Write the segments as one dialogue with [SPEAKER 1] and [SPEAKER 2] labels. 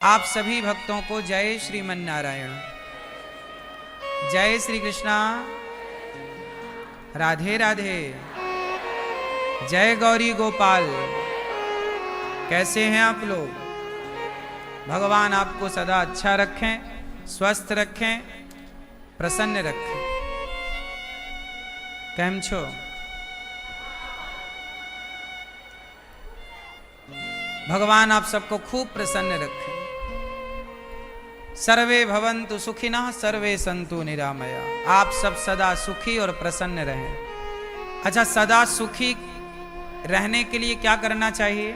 [SPEAKER 1] आप सभी भक्तों को जय श्रीमन नारायण, जय श्री कृष्णा, राधे राधे, जय गौरी गोपाल। कैसे हैं आप लोग? भगवान आपको सदा अच्छा रखें, स्वस्थ रखें, प्रसन्न रखें। केम छो? भगवान आप सबको खूब प्रसन्न रखें। सर्वे भवन्तु सुखिनः, सर्वे सन्तु निरामया। आप सब सदा सुखी और प्रसन्न रहें। अच्छा, सदा सुखी रहने के लिए क्या करना चाहिए?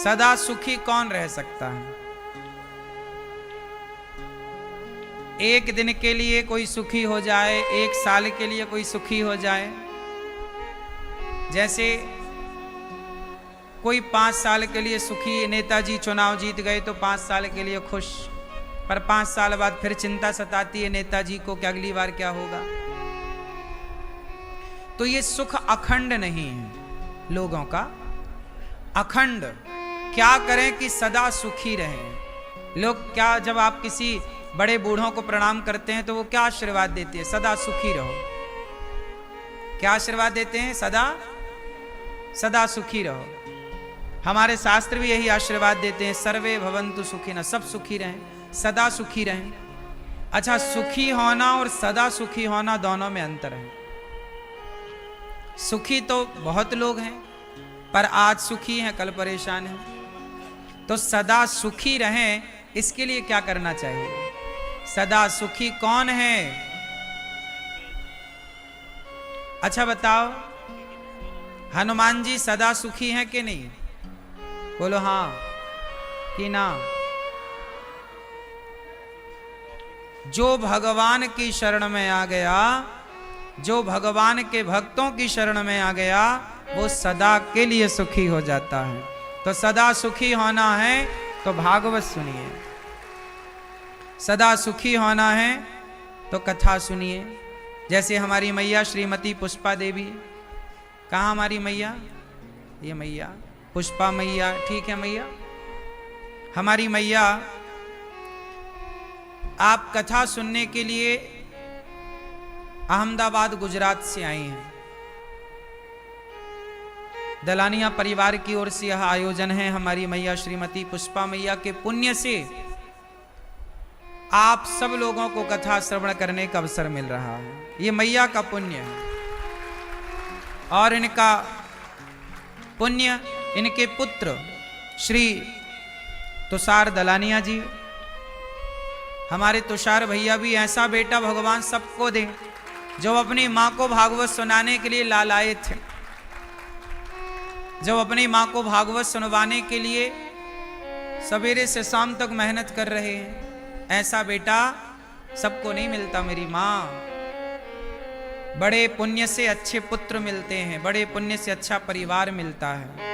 [SPEAKER 1] सदा सुखी कौन रह सकता है? एक दिन के लिए कोई सुखी हो जाए, एक साल के लिए कोई सुखी हो जाए। जैसे कोई 5 साल के लिए सुखी, नेताजी चुनाव जीत गए तो 5 साल के लिए खुश, पर 5 साल बाद फिर चिंता सताती है नेताजी को कि अगली बार क्या होगा। तो ये सुख अखंड नहीं है लोगों का। अखंड क्या करें कि सदा सुखी रहें। लोग क्या, जब आप किसी बड़े बूढ़ों को प्रणाम करते हैं तो वो क्या आशीर्वाद देते हैं? सदा सुखी रहो। क्या आशीर्वाद देते हैं? सदा सुखी रहो। हमारे शास्त्र भी यही आशीर्वाद देते हैं, सर्वे भवन्तु सुखिनः, सब सुखी रहें, सदा सुखी रहें। अच्छा, सुखी होना और सदा सुखी होना दोनों में अंतर है। सुखी तो बहुत लोग हैं, पर आज सुखी हैं, कल परेशान हैं। तो सदा सुखी रहें, इसके लिए क्या करना चाहिए? सदा सुखी कौन है? अच्छा बताओ, हनुमान जी सदा सुखी हैं कि नहीं? बोलो हाँ कि ना। जो भगवान की शरण में आ गया, जो भगवान के भक्तों की शरण में आ गया, वो सदा के लिए सुखी हो जाता है। तो सदा सुखी होना है तो भागवत सुनिए, सदा सुखी होना है तो कथा सुनिए। जैसे हमारी मैया श्रीमती पुष्पा देवी, कहाँ हमारी मैया? ये मैया पुष्पा मैया, ठीक है मैया, हमारी मैया आप कथा सुनने के लिए अहमदाबाद गुजरात से आई हैं। दलानिया परिवार की ओर से यह आयोजन है। हमारी मैया श्रीमती पुष्पा मैया के पुण्य से आप सब लोगों को कथा श्रवण करने का अवसर मिल रहा है। ये मैया का पुण्य है। और इनका पुण्य इनके पुत्र श्री तुषार दलानिया जी, हमारे तुषार भैया भी ऐसा बेटा भगवान सबको दे जो अपनी माँ को भागवत सुनाने के लिए लालाए थे, जो अपनी माँ को भागवत सुनवाने के लिए सवेरे से शाम तक मेहनत कर रहे हैं। ऐसा बेटा सबको नहीं मिलता मेरी माँ। बड़े पुण्य से अच्छे पुत्र मिलते हैं, बड़े पुण्य से अच्छा परिवार मिलता है।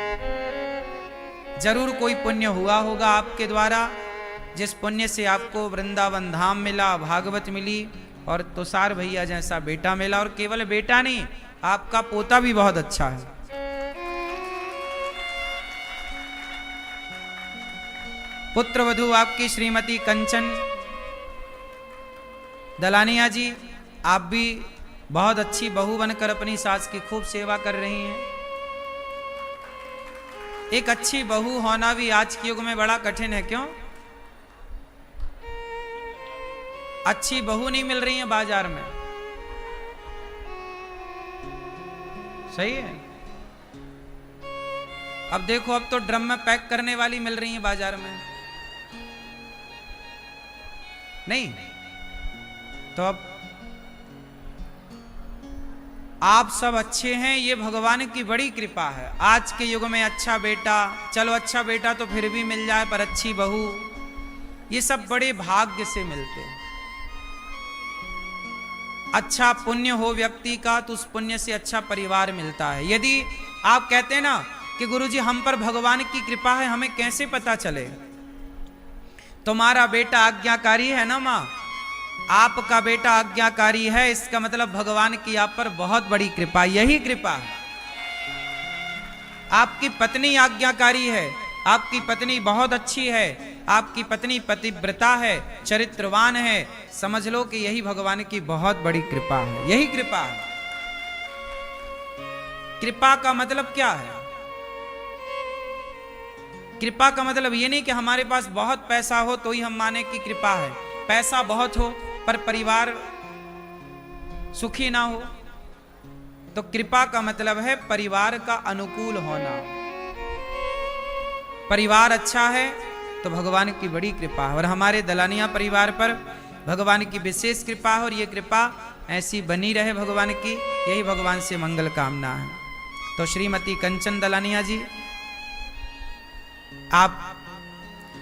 [SPEAKER 1] जरूर कोई पुण्य हुआ होगा आपके द्वारा, जिस पुण्य से आपको वृंदावन धाम मिला, भागवत मिली और तुषार भैया जैसा बेटा मिला। और केवल बेटा नहीं, आपका पोता भी बहुत अच्छा है। पुत्र वधू आपकी श्रीमती कंचन दलानिया जी, आप भी बहुत अच्छी बहू बनकर अपनी सास की खूब सेवा कर रही हैं। एक अच्छी बहू होना भी आज के युग में बड़ा कठिन है। क्यों? अच्छी बहू नहीं मिल रही है बाजार में। सही है। अब देखो, अब तो ड्रम में पैक करने वाली मिल रही है बाजार में, नहीं तो अब आप सब अच्छे हैं, ये भगवान की बड़ी कृपा है। आज के युग में अच्छा बेटा, चलो अच्छा बेटा तो फिर भी मिल जाए, पर अच्छी बहू, ये सब बड़े भाग्य से मिलते हैं। अच्छा पुण्य हो व्यक्ति का तो उस पुण्य से अच्छा परिवार मिलता है। यदि आप कहते हैं ना कि गुरुजी हम पर भगवान की कृपा है, हमें कैसे पता चले? तुम्हारा बेटा आज्ञाकारी है ना माँ, आपका बेटा आज्ञाकारी है, इसका मतलब भगवान की आप पर बहुत बड़ी कृपा। यही कृपा है। आपकी पत्नी आज्ञाकारी है, आपकी पत्नी बहुत अच्छी है, आपकी पत्नी पतिव्रता है, चरित्रवान है, समझ लो कि यही भगवान की बहुत बड़ी कृपा है। यही कृपा है। कृपा का मतलब क्या है? कृपा का मतलब ये नहीं कि हमारे पास बहुत पैसा हो तो ही हम माने कि कृपा है। पैसा बहुत हो पर परिवार सुखी ना हो तो कृपा का मतलब है परिवार का अनुकूल होना। परिवार अच्छा है तो भगवान की बड़ी कृपा है, और हमारे दलानिया परिवार पर भगवान की विशेष कृपा है, और ये कृपा ऐसी बनी रहे भगवान की, यही भगवान से मंगल कामना है। तो श्रीमती कंचन दलानिया जी, आप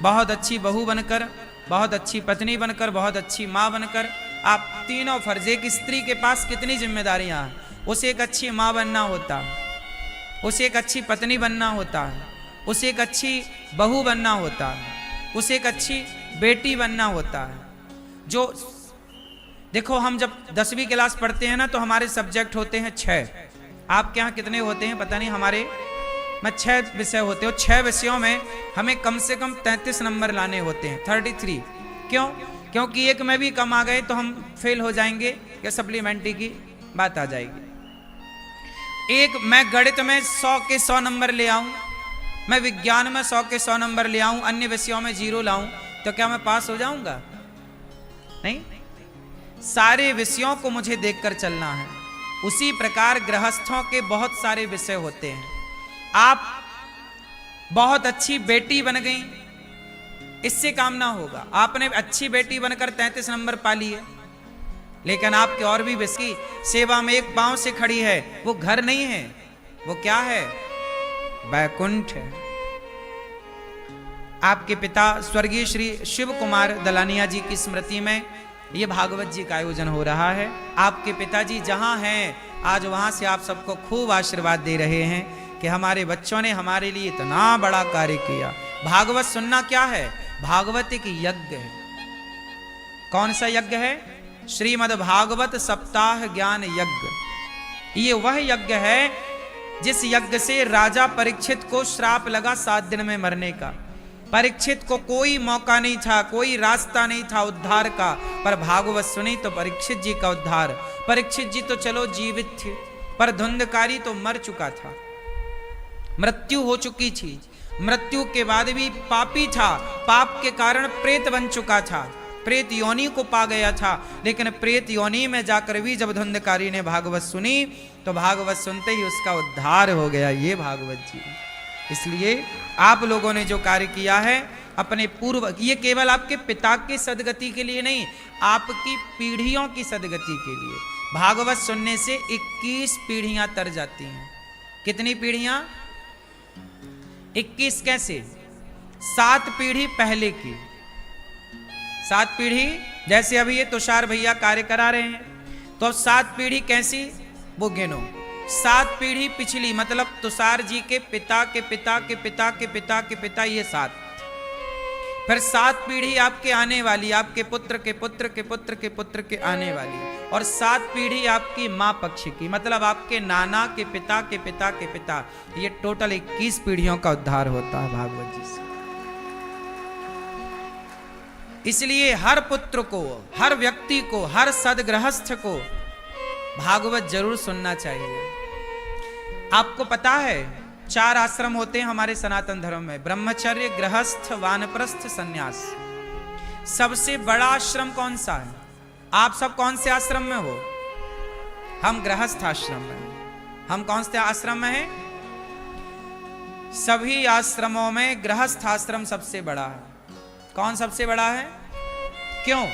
[SPEAKER 1] बहुत अच्छी बहू बनकर, बहुत अच्छी पत्नी बनकर, बहुत अच्छी माँ बनकर, आप तीनों फर्ज, एक स्त्री के पास कितनी जिम्मेदारियां हैं। उसे एक अच्छी माँ बनना होता है, उसे एक अच्छी पत्नी बनना होता है, उसे एक अच्छी बहू बनना होता है, उसे एक अच्छी बेटी बनना होता है। जो देखो, हम जब 10वीं क्लास पढ़ते हैं ना तो हमारे सब्जेक्ट होते हैं 6। आपके यहाँ कितने होते हैं पता नहीं, हमारे में 6 विषय होते हैं। 6 विषयों में हमें कम से कम 33 नंबर लाने होते हैं, 33। क्यों? क्योंकि एक में भी कम आ गए तो हम फेल हो जाएंगे या सप्लीमेंट्री की बात आ जाएगी। एक मैं गणित में 100 के 100 नंबर ले आऊं, मैं विज्ञान में 100 के 100 नंबर ले आऊं, अन्य विषयों में 0 लाऊं, तो क्या मैं पास हो जाऊंगा? नहीं। सारे विषयों को मुझे देखकर चलना है। उसी प्रकार गृहस्थों के बहुत सारे विषय होते हैं। आप बहुत अच्छी बेटी बन गई, इससे काम ना होगा। आपने अच्छी बेटी बनकर 33 नंबर पा लिए, लेकिन आपके और भी विषय सेवा में एक पांव से खड़ी है, वो घर नहीं है, वो क्या है? वैकुंठ है। आपके पिता स्वर्गीय श्री शिव कुमार दलानिया जी की स्मृति में ये भागवत जी का आयोजन हो रहा है। आपके पिताजी जहां हैं आज, वहां से आप सबको खूब आशीर्वाद दे रहे हैं कि हमारे बच्चों ने हमारे लिए इतना बड़ा कार्य किया। भागवत सुनना क्या है? भागवत एक यज्ञ है। कौन सा यज्ञ है? श्रीमद् भागवत सप्ताह ज्ञान यज्ञ। ये वह यज्ञ है जिस यज्ञ से राजा परीक्षित को श्राप लगा 7 दिन में मरने का। परीक्षित को कोई मौका नहीं था, कोई रास्ता नहीं था उद्धार का, पर भागवत सुनी तो परीक्षित जी का उद्धार। परीक्षित जी तो चलो जीवित थे, पर धुंधकारी तो मर चुका था, मृत्यु हो चुकी थी। मृत्यु के बाद भी पापी था, पाप के कारण प्रेत बन चुका था, प्रेत योनि को पा गया था। लेकिन प्रेत योनि में जाकर भी जब धुंधकारी ने भागवत सुनी तो भागवत सुनते ही उसका उद्धार हो गया। ये भागवत जी। इसलिए आप लोगों ने जो कार्य किया है अपने पूर्व, ये केवल आपके पिता के सदगति के लिए नहीं, आपकी पीढ़ियों की सदगति के लिए। भागवत सुनने से 21 पीढ़ियां तर जाती हैं। कितनी पीढ़ियां? 21 कैसे? 7 पीढ़ी पहले की, 7 पीढ़ी। जैसे अभी ये तुषार भैया कार्य करा रहे हैं, तो अब 7 पीढ़ी कैसी वो गिनो। 7 पीढ़ी पिछली, मतलब तुषार जी के पिता के पिता के पिता के पिता के पिता, ये 7। फिर 7 पीढ़ी आपके आने वाली, आपके पुत्र के पुत्र के पुत्र के पुत्र के आने वाली, और 7 पीढ़ी आपकी माँ पक्ष की, मतलब आपके नाना के पिता के पिता के पिता। ये टोटल 21 पीढ़ियों का उद्धार होता है भागवत जी से। इसलिए हर पुत्र को, हर व्यक्ति को, हर सदगृहस्थ को भागवत जरूर सुनना चाहिए। आपको पता है 4 आश्रम होते हैं हमारे सनातन धर्म में, ब्रह्मचर्य, गृहस्थ, वानप्रस्थ, सन्यास। सबसे बड़ा आश्रम कौन सा है? आप सब कौन से आश्रम में हो? हम गृहस्थ आश्रम में हैं। हम कौन से आश्रम में हैं? सभी आश्रमों में गृहस्थ आश्रम सबसे बड़ा है। कौन सबसे बड़ा है? क्यों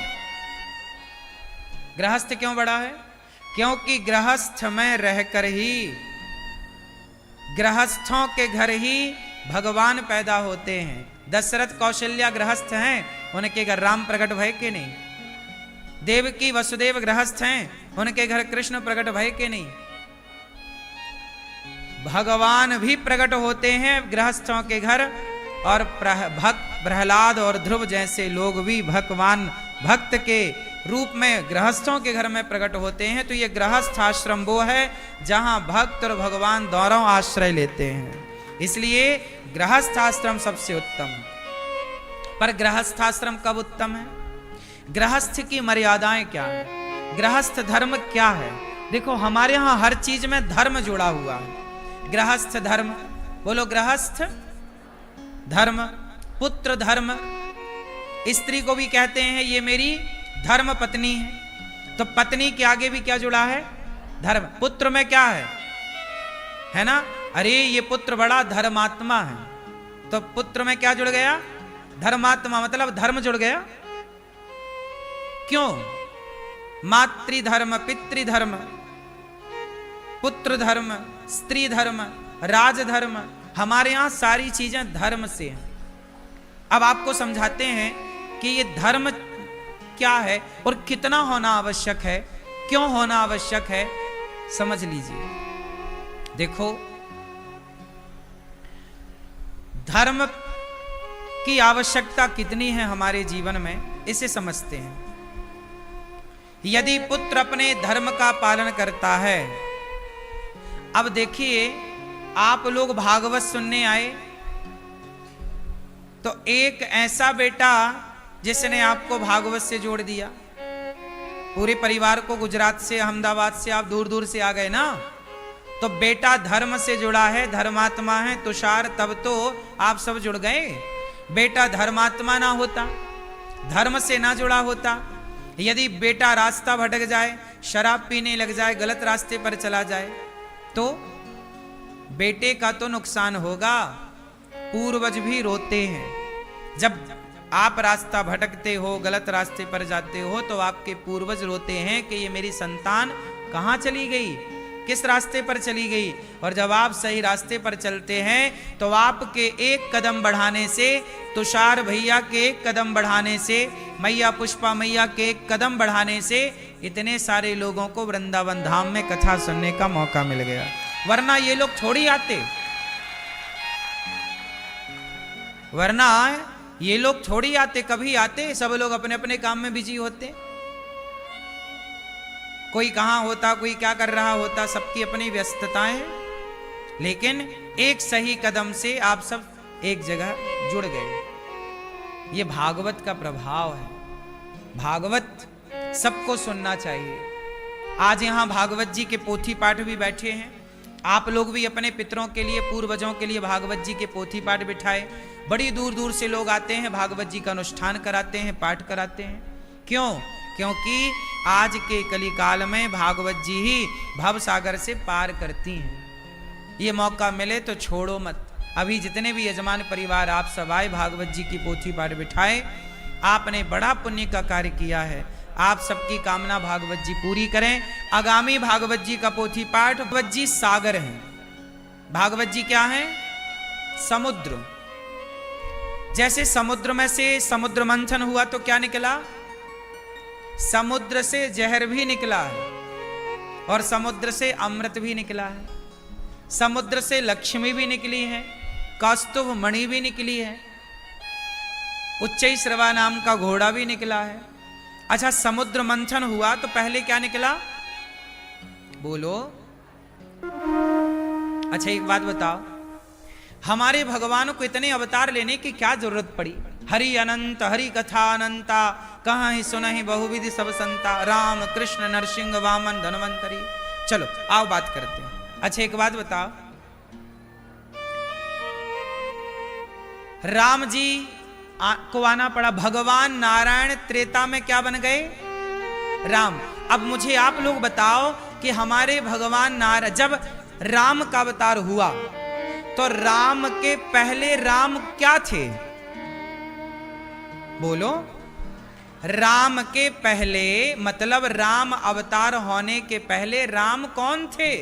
[SPEAKER 1] गृहस्थ क्यों बड़ा है? क्योंकि गृहस्थ में रहकर ही, गृहस्थों के घर ही भगवान पैदा होते हैं। दशरथ कौशल्या गृहस्थ हैं, उनके घर राम प्रकट भय के नहीं। देवकी वसुदेव गृहस्थ हैं, उनके घर कृष्ण प्रकट भय के नहीं। भगवान भी प्रकट होते हैं गृहस्थों के घर, और प्रहलाद और ध्रुव जैसे लोग भी भगवान भक्त के रूप में गृहस्थों के घर में प्रकट होते हैं। तो ये गृहस्थ आश्रम वो है जहां भक्त और भगवान दोनों आश्रय लेते हैं। इसलिए गृहस्थाश्रम सबसे उत्तम है। पर गृहस्थाश्रम कब उत्तम है? गृहस्थ की मर्यादाएं क्या है, गृहस्थ धर्म क्या है? देखो हमारे यहां हर चीज में धर्म जुड़ा हुआ है। गृहस्थ धर्म, बोलो गृहस्थ धर्म, पुत्र धर्म, स्त्री को भी कहते हैं ये मेरी धर्म पत्नी है, तो पत्नी के आगे भी क्या जुड़ा है? धर्म। पुत्र में क्या है ना, अरे ये पुत्र बड़ा धर्मात्मा है, तो पुत्र में क्या जुड़ गया? धर्मात्मा, मतलब धर्म जुड़ गया। क्यों? मातृधर्म, पितृधर्म, पुत्र धर्म, स्त्री धर्म, राजधर्म, हमारे यहां सारी चीजें धर्म से हैं। अब आपको समझाते हैं कि ये धर्म क्या है और कितना होना आवश्यक है, क्यों होना आवश्यक है, समझ लीजिए। देखो धर्म की आवश्यकता कितनी है हमारे जीवन में, इसे समझते हैं। यदि पुत्र अपने धर्म का पालन करता है, अब देखिए आप लोग भागवत सुनने आए तो एक ऐसा बेटा जिसने आपको भागवत से जोड़ दिया, पूरे परिवार को गुजरात से, अहमदाबाद से आप दूर दूर से आ गए ना, तो बेटा धर्म से जुड़ा है, धर्मात्मा है तुषार, तब तो आप सब जुड़ गए। बेटा धर्मात्मा ना होता, धर्म से ना जुड़ा होता, यदि बेटा रास्ता भटक जाए, शराब पीने लग जाए, गलत रास्ते पर चला जाए, तो बेटे का तो नुकसान होगा। पूर्वज भी रोते हैं जब आप रास्ता भटकते हो, गलत रास्ते पर जाते हो, तो आपके पूर्वज रोते हैं कि ये मेरी संतान कहाँ चली गई, किस रास्ते पर चली गई। और जब आप सही रास्ते पर चलते हैं तो आपके एक कदम बढ़ाने से, तुषार भैया के एक कदम बढ़ाने से, मैया पुष्पा मैया के एक कदम बढ़ाने से इतने सारे लोगों को वृंदावन धाम में कथा सुनने का मौका मिल गया। वरना ये लोग थोड़ी आते, वरना ये लोग थोड़ी आते, कभी आते, सब लोग अपने अपने काम में बिजी होते, कोई कहां होता, कोई क्या कर रहा होता, सबकी अपनी व्यस्तताएं। लेकिन एक सही कदम से आप सब एक जगह जुड़ गए। ये भागवत का प्रभाव है। भागवत सबको सुनना चाहिए। आज यहां भागवत जी के पोथी पाठ भी बैठे हैं, आप लोग भी अपने पितरों के लिए, पूर्वजों के लिए भागवत जी के पोथी पाठ बिठाए। बड़ी दूर दूर से लोग आते हैं, भागवत जी का अनुष्ठान कराते हैं, पाठ कराते हैं। क्यों? क्योंकि आज के कलिकाल में भागवत जी ही भव सागर से पार करती हैं। ये मौका मिले तो छोड़ो मत। अभी जितने भी यजमान परिवार आप सब आए, भागवत जी की पोथी पाठ बिठाए, आपने बड़ा पुण्य का कार्य किया है। आप सबकी कामना भागवत जी पूरी करें। आगामी भागवत जी का पोथी पाठ, भागवत जी सागर हैं। भागवत जी क्या है? समुद्र। जैसे समुद्र में से समुद्र मंथन हुआ तो क्या निकला? समुद्र से जहर भी निकला है और समुद्र से अमृत भी निकला है। समुद्र से लक्ष्मी भी निकली है, कौस्तुभ मणि भी निकली है, उच्चैश्रवा नाम का घोड़ा भी निकला है। अच्छा, समुद्र मंथन हुआ तो पहले क्या निकला? बोलो। अच्छा एक बात बताओ, हमारे भगवान को इतने अवतार लेने की क्या जरूरत पड़ी? हरि अनंत हरि कथा अनंता, कहाँ ही सुनहि बहुविधि सब संता, राम कृष्ण नरसिंह वामन धनवंतरी। चलो आओ बात करते हैं। अच्छा एक बात बताओ, राम जी को आना पड़ा, भगवान नारायण त्रेता में क्या बन गए? राम। अब मुझे आप लोग बताओ कि हमारे भगवान नारायण जब राम का अवतार हुआ तो राम के पहले राम क्या थे? बोलो। राम के पहले मतलब राम अवतार होने के पहले राम कौन थे?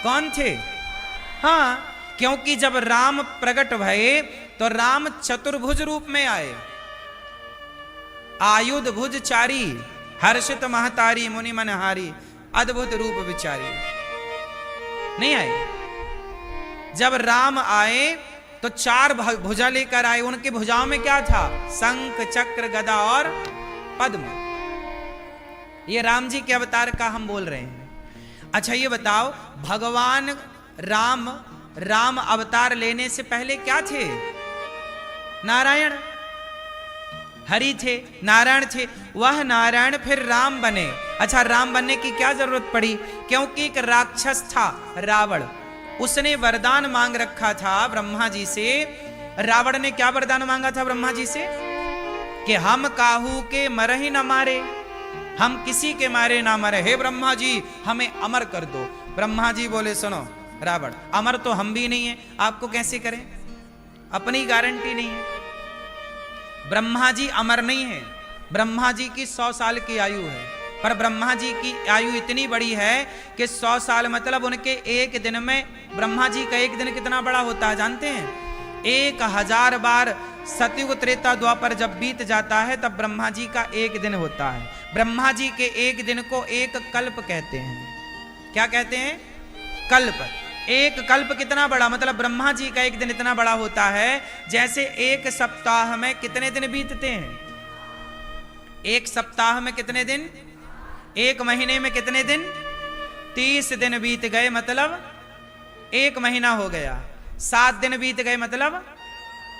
[SPEAKER 1] कौन थे? हाँ, क्योंकि जब राम प्रकट भये तो राम चतुर्भुज रूप में आए। आयुध भुज चारी, हर्षित महतारी, मुनि मनहारी, अद्भुत रूप विचारी। नहीं आए? जब राम आए तो चार भुजा लेकर आए। उनके भुजाओं में क्या था? शंख चक्र गदा और पद्म। ये राम जी के अवतार का हम बोल रहे हैं। अच्छा ये बताओ, भगवान राम राम अवतार लेने से पहले क्या थे? नारायण, हरि थे, नारायण थे। वह नारायण फिर राम बने। अच्छा, राम बनने की क्या जरूरत पड़ी? क्योंकि एक राक्षस था रावण, उसने वरदान मांग रखा था ब्रह्मा जी से। रावण ने क्या वरदान मांगा था ब्रह्मा जी से? कि हम काहू के मर ही न मारे, हम किसी के मारे ना मरे, हे ब्रह्मा जी हमें अमर कर दो। ब्रह्मा जी बोले सुनो रावण, अमर तो हम भी नहीं है, आपको कैसे करें, अपनी गारंटी नहीं है। ब्रह्मा जी अमर नहीं है, ब्रह्मा जी की 100 साल की आयु है, पर ब्रह्मा जी की आयु इतनी बड़ी है कि 100 साल मतलब उनके एक दिन में, ब्रह्मा जी का एक दिन कितना बड़ा होता है जानते हैं? 1000 बार सतयुग त्रेता द्वापर जब बीत जाता है तब ब्रह्मा जी का एक दिन होता है। ब्रह्मा जी के एक दिन को एक कल्प कहते हैं। क्या कहते हैं? कल्प। एक कल्प कितना बड़ा, मतलब ब्रह्मा जी का एक दिन इतना बड़ा होता है जैसे एक सप्ताह में कितने दिन बीतते हैं? एक सप्ताह में कितने दिन? एक महीने में कितने दिन? 30 दिन बीत गए मतलब एक महीना हो गया। 7 दिन बीत गए मतलब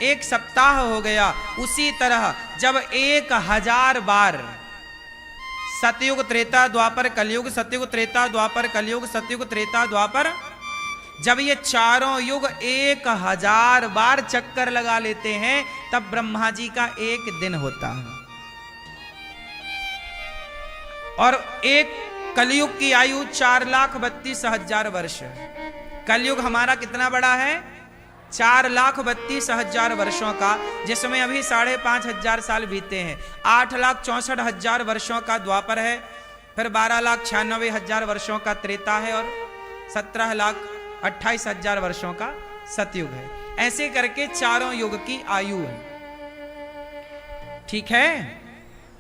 [SPEAKER 1] एक सप्ताह हो गया। उसी तरह जब 1000 बार सतयुग त्रेता द्वापर कलयुग, सतयुग त्रेता द्वापर कलयुग, सतयुग त्रेता द्वापर, जब ये चारों युग 1000 बार चक्कर लगा लेते हैं तब ब्रह्मा जी का एक दिन होता है। और एक कलयुग की आयु 4,32,000 वर्ष है। कलयुग हमारा कितना बड़ा है? 4,32,000 वर्षों का, जिसमें अभी 5,500 साल बीते हैं। 8,64,000 वर्षों का द्वापर है, फिर 12,96,000 वर्षों का त्रेता है और 17,28,000 वर्षों का सतयुग है। ऐसे करके चारों युग की आयु है। ठीक है?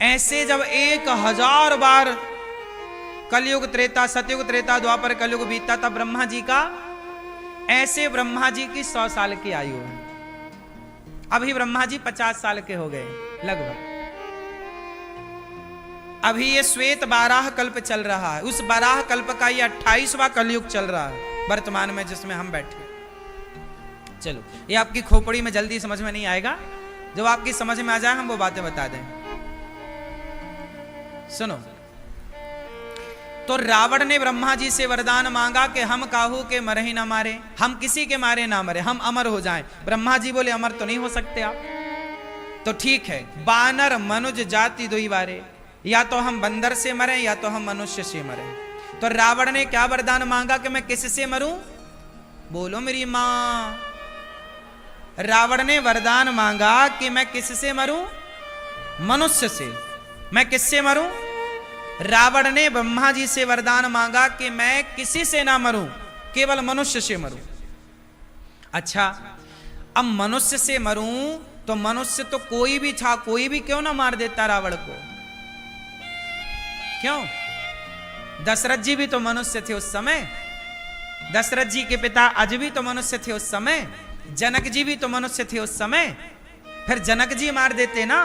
[SPEAKER 1] ऐसे जब 1000 बार कलयुग त्रेता, सतयुग त्रेता द्वापर कलयुग बीतता तब ब्रह्मा जी का, ऐसे ब्रह्मा जी की 100 साल की आयु है। अभी ब्रह्मा जी 50 साल के हो गए लगभग। अभी ये श्वेत बाराह कल्प चल रहा है, उस बाराह कल्प का ये 28वां कलयुग चल रहा है वर्तमान में जिसमें हम बैठे। चलो, ये आपकी खोपड़ी में जल्दी समझ में नहीं आएगा, जब आपकी समझ में आ जाए हम वो बातें बता दें। सुनो, तो रावण ने ब्रह्मा जी से वरदान मांगा कि हम काहू के मरे ही ना मारे, हम किसी के मारे ना मरे, हम अमर हो जाएं। ब्रह्मा जी बोले अमर तो नहीं हो सकते आप। तो ठीक है, बानर मनुज जाति दुई बारे, या तो हम बंदर से मरे या तो हम मनुष्य से मरे। तो रावण ने क्या वरदान मांगा कि मैं किससे मरूं? बोलो मेरी मां। रावण ने वरदान मांगा कि मैं किससे मरूं? मनुष्य से। मैं किससे मरूं? रावण ने ब्रह्मा जी से वरदान मांगा कि मैं किसी से ना मरूं, केवल मनुष्य से मरूं। अच्छा, अब मनुष्य से मरूं तो मनुष्य तो कोई भी था, कोई भी क्यों ना मार देता रावण को? क्यों? दशरथ जी भी तो मनुष्य थे उस समय, दशरथ जी के पिता अज भी तो मनुष्य थे उस समय, जनक जी भी तो मनुष्य थे उस समय। फिर जनक जी मार देते ना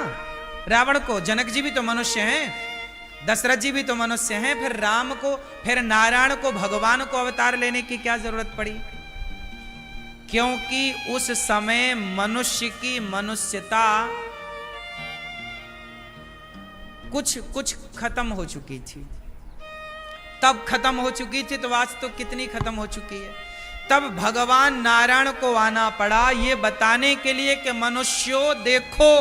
[SPEAKER 1] रावण को, जनक जी भी तो मनुष्य हैं, दशरथ जी भी तो मनुष्य हैं। फिर राम को, फिर नारायण को, भगवान को अवतार लेने की क्या जरूरत पड़ी? क्योंकि उस समय मनुष्य की मनुष्यता कुछ खत्म हो चुकी थी। तब खत्म हो चुकी थी तो आज तो कितनी खत्म हो चुकी है। तब भगवान नारायण को आना पड़ा ये बताने के लिए कि मनुष्यों देखो,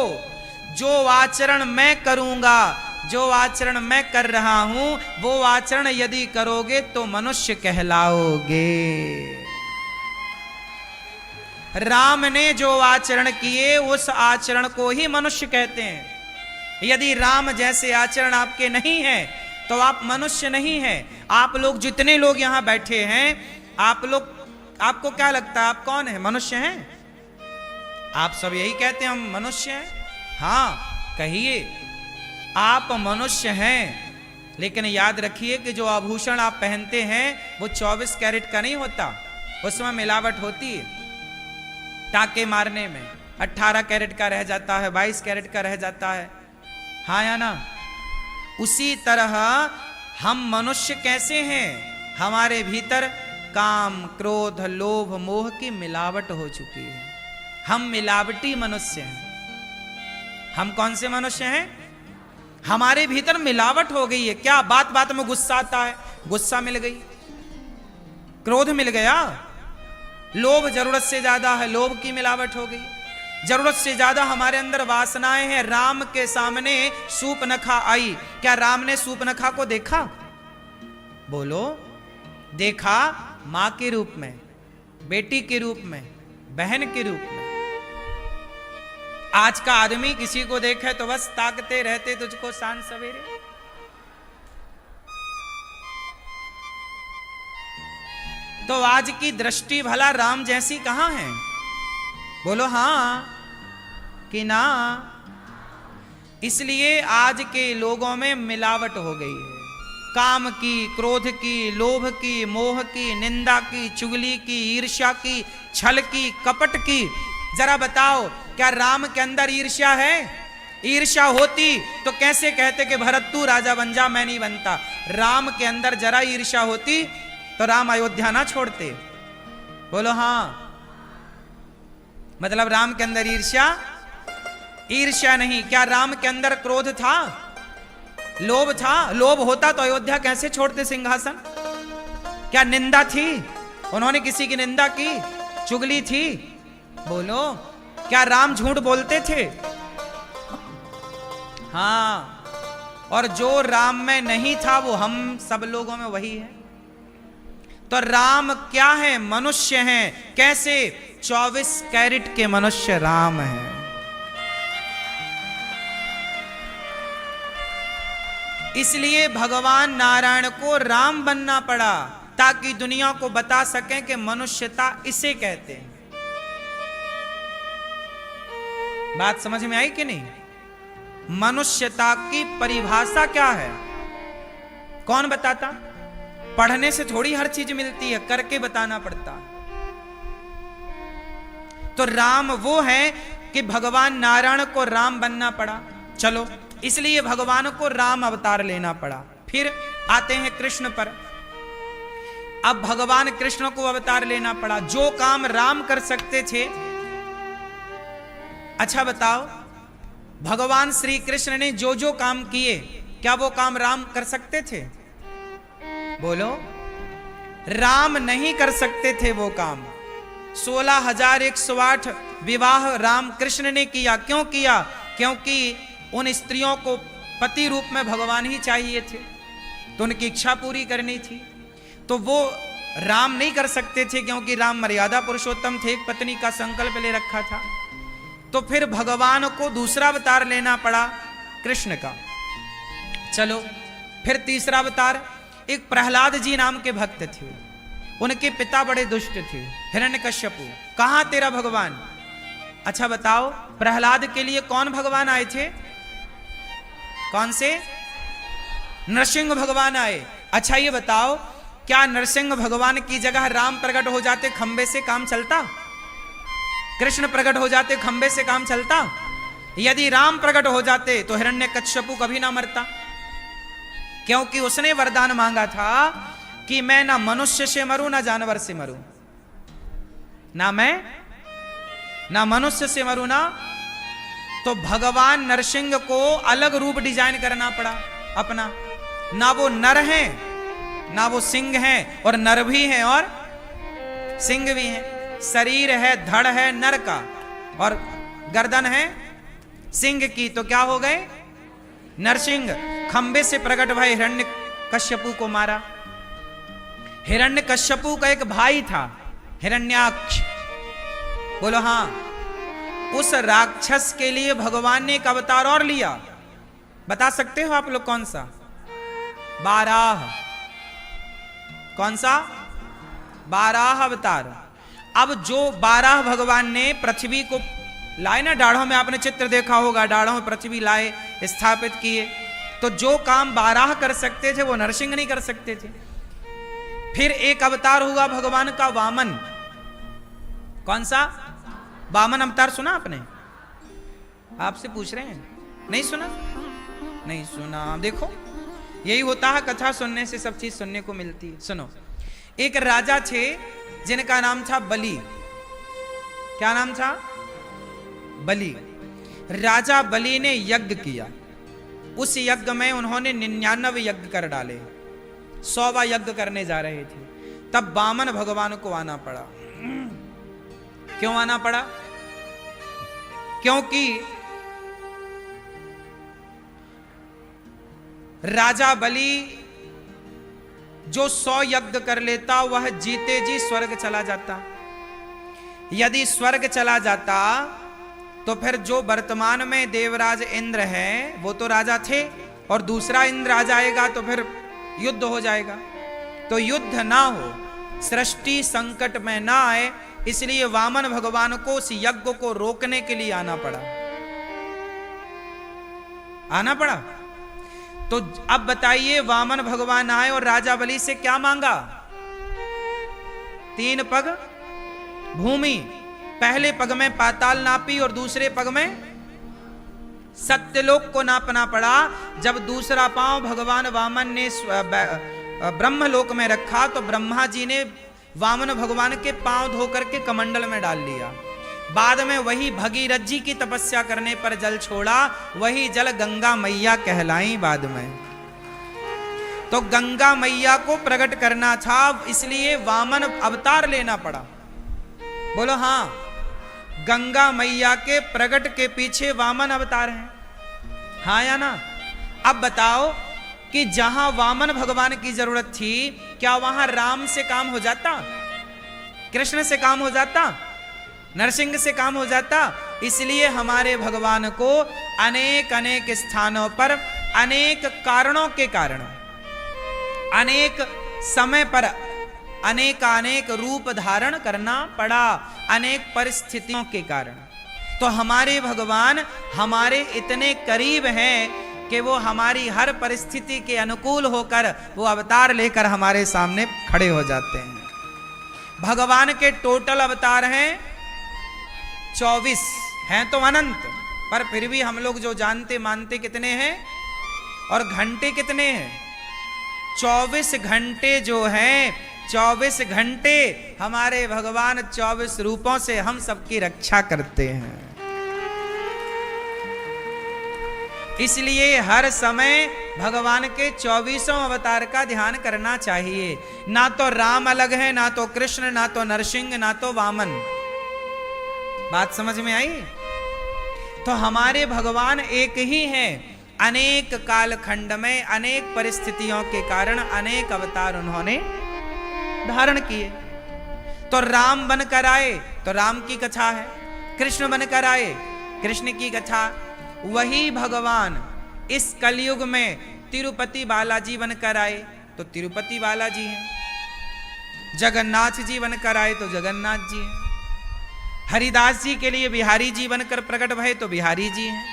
[SPEAKER 1] जो आचरण मैं करूंगा, जो आचरण मैं कर रहा हूं, वो आचरण यदि करोगे तो मनुष्य कहलाओगे। राम ने जो आचरण किए उस आचरण को ही मनुष्य कहते हैं। यदि राम जैसे आचरण आपके नहीं है तो आप मनुष्य नहीं हैं। आप लोग जितने लोग यहां बैठे हैं, आप लोग, आपको क्या लगता है आप कौन है? मनुष्य हैं? आप सब यही कहते हैं हम मनुष्य हैं। हाँ, कहिए आप मनुष्य हैं, लेकिन याद रखिए कि जो आभूषण आप पहनते हैं वो 24 कैरेट का नहीं होता, उसमें मिलावट होती है। टाके मारने में 18 कैरेट का रह जाता है, 22 कैरेट का रह जाता है। हाँ या ना? उसी तरह हम मनुष्य कैसे हैं? हमारे भीतर काम, क्रोध, लोभ, मोह की मिलावट हो चुकी है। हम मिलावटी मनुष्य हैं। हम कौन से मनुष्य हैं? हमारे भीतर मिलावट हो गई है। क्या बात बात में गुस्सा आता है, गुस्सा मिल गई, क्रोध मिल गया, लोभ जरूरत से ज्यादा है, लोभ की मिलावट हो गई, जरूरत से ज्यादा हमारे अंदर वासनाएं हैं। राम के सामने सूपनखा आई, क्या राम ने सूपनखा को देखा? बोलो, देखा? मां के रूप में, बेटी के रूप में, बहन के रूप में। आज का आदमी किसी को देखे तो बस ताकते रहते तुझको सांझ सवेरे। तो आज की दृष्टि भला राम जैसी कहां है? बोलो हां कि ना? इसलिए आज के लोगों में मिलावट हो गई है। काम की, क्रोध की, लोभ की, मोह की, निंदा की, चुगली की, ईर्ष्या की, छल की, कपट की। जरा बताओ, क्या राम के अंदर ईर्ष्या है? ईर्ष्या होती तो कैसे कहते कि भरत तू राजा बन जा, मैं नहीं बनता। राम के अंदर जरा ईर्ष्या होती तो राम अयोध्या ना छोड़ते। बोलो हां। मतलब राम के अंदर ईर्ष्या नहीं। क्या राम के अंदर क्रोध था, लोभ था? लोभ होता तो अयोध्या कैसे छोड़ते सिंहासन? क्या निंदा थी? उन्होंने किसी की निंदा की? चुगली थी? बोलो, क्या राम झूठ बोलते थे? हां। और जो राम में नहीं था वो हम सब लोगों में वही है। तो राम क्या है? मनुष्य हैं। कैसे? 24 कैरेट के मनुष्य राम हैं। इसलिए भगवान नारायण को राम बनना पड़ा, ताकि दुनिया को बता सकें कि मनुष्यता इसे कहते हैं। बात समझ में आई कि नहीं? मनुष्यता की परिभाषा क्या है? कौन बताता? पढ़ने से थोड़ी हर चीज मिलती है, करके बताना पड़ता है। तो राम वो है कि भगवान नारायण को राम बनना पड़ा। चलो, इसलिए भगवान को राम अवतार लेना पड़ा। फिर आते हैं कृष्ण पर। अब भगवान कृष्ण को अवतार लेना पड़ा। जो काम राम कर सकते थे, अच्छा बताओ, भगवान श्री कृष्ण ने जो जो काम किए, क्या वो काम राम कर सकते थे? बोलो, राम नहीं कर सकते थे वो काम। 16,108 विवाह राम कृष्ण ने किया। क्यों किया? क्योंकि उन स्त्रियों को पति रूप में भगवान ही चाहिए थे, तो उनकी इच्छा पूरी करनी थी। तो वो राम नहीं कर सकते थे, क्योंकि राम मर्यादा पुरुषोत्तम थे, एक पत्नी का संकल्प ले रखा था। तो फिर भगवान को दूसरा अवतार लेना पड़ा, कृष्ण का। चलो, फिर तीसरा अवतार, एक प्रहलाद जी नाम के भक्त थे। उनके पिता बड़े दुष्ट थे, हिरण्यकश्यपु। कहां तेरा भगवान? अच्छा बताओ, प्रहलाद के लिए कौन भगवान आए थे? कौन से? नरसिंह भगवान आए। अच्छा ये बताओ, क्या नरसिंह भगवान की जगह राम प्रकट हो जाते खंबे से काम चलता? कृष्ण प्रकट हो जाते खंबे से काम चलता? यदि राम प्रकट हो जाते तो हिरण्यकश्यपु कभी ना मरता, क्योंकि उसने वरदान मांगा था कि मैं ना मनुष्य से मरूं ना जानवर से मरूं, ना मनुष्य से मरूं ना। तो भगवान नरसिंह को अलग रूप डिजाइन करना पड़ा अपना। ना वो नर हैं, ना वो सिंह हैं, और नर भी हैं और सिंह भी हैं। शरीर है, धड़ है नर का, और गर्दन है सिंह की। तो क्या हो गए? नरसिंह। खंबे से प्रकट भय, हिरण्यकश्यपु को मारा। हिरण्यकश्यपु का एक भाई था, हिरण्याक्ष। बोलो हां। उस राक्षस के लिए भगवान ने एक अवतार और लिया। बता सकते हो आप लोग कौन सा? बाराह। कौन सा? बाराह अवतार। अब जो 12 भगवान ने पृथ्वी को लाए ना, डाढ़ों में आपने चित्र देखा होगा, डाढ़ों में पृथ्वी लाए, स्थापित किए। तो जो काम 12 कर सकते थे वो नरसिंह नहीं कर सकते थे। फिर एक अवतार हुआ भगवान का वामन। कौन सा? वामन अवतार सुना आपने? आपसे पूछ रहे हैं, नहीं सुना? नहीं सुना। देखो, यही होता है, कथा सुनने से सब चीज सुनने को मिलती है। सुनो, एक राजा थे जिनका नाम था बलि। क्या नाम था? बलि। राजा बलि ने यज्ञ किया। उस यज्ञ में उन्होंने 99 यज्ञ कर डाले। 100वां यज्ञ करने जा रहे थे, तब वामन भगवान को आना पड़ा। क्यों आना पड़ा? क्योंकि राजा बलि जो 100 यज्ञ कर लेता वह जीते जी स्वर्ग चला जाता। यदि स्वर्ग चला जाता तो फिर जो वर्तमान में देवराज इंद्र है वो तो राजा थे, और दूसरा इंद्र आ जाएगा तो फिर युद्ध हो जाएगा। तो युद्ध ना हो, सृष्टि संकट में ना आए, इसलिए वामन भगवान को उस यज्ञ को रोकने के लिए आना पड़ा। तो अब बताइए, वामन भगवान आए और राजा बलि से क्या मांगा? 3 पग भूमि, पहले पग में पाताल नापी और दूसरे पग में सत्यलोक को नापना पड़ा। जब दूसरा पांव भगवान वामन ने ब्रह्मलोक में रखा तो ब्रह्मा जी ने वामन भगवान के पांव धोकर के कमंडल में डाल लिया। बाद में वही भगीरथ जी की तपस्या करने पर जल छोड़ा, वही जल गंगा मैया कहलाई बाद में। तो गंगा मैया को प्रकट करना था, इसलिए वामन अवतार लेना पड़ा। बोलो हाँ, गंगा मैया के प्रकट के पीछे वामन अवतार है, हाँ या ना? अब बताओ कि जहां वामन भगवान की जरूरत थी, क्या वहां राम से काम हो जाता? कृष्ण से काम हो जाता? नरसिंह से काम हो जाता? इसलिए हमारे भगवान को अनेक अनेक स्थानों पर अनेक कारणों के कारण, अनेक समय पर अनेक रूप धारण करना पड़ा, अनेक परिस्थितियों के कारण। तो हमारे भगवान हमारे इतने करीब हैं कि वो हमारी हर परिस्थिति के अनुकूल होकर वो अवतार लेकर हमारे सामने खड़े हो जाते हैं। भगवान के टोटल अवतार हैं 24, हैं तो अनंत, पर फिर भी हम लोग जो जानते मानते कितने हैं, और घंटे कितने हैं? 24 घंटे जो हैं, 24 घंटे हमारे भगवान 24 रूपों से हम सबकी रक्षा करते हैं। इसलिए हर समय भगवान के 24 अवतार का ध्यान करना चाहिए। ना तो राम अलग है, ना तो कृष्ण, ना तो नरसिंह, ना तो वामन। बात समझ में आई? तो हमारे भगवान एक ही हैं। अनेक कालखंड में अनेक परिस्थितियों के कारण अनेक अवतार उन्होंने धारण किए। तो राम बनकर आए तो राम की कथा है, कृष्ण बनकर आए कृष्ण की कथा। वही भगवान इस कलयुग में तिरुपति बालाजी बनकर आए तो तिरुपति बालाजी हैं, जगन्नाथ जी बनकर आए तो जगन्नाथ जी हैं, हरिदास जी के लिए बिहारी जी बनकर प्रकट भये तो बिहारी जी हैं,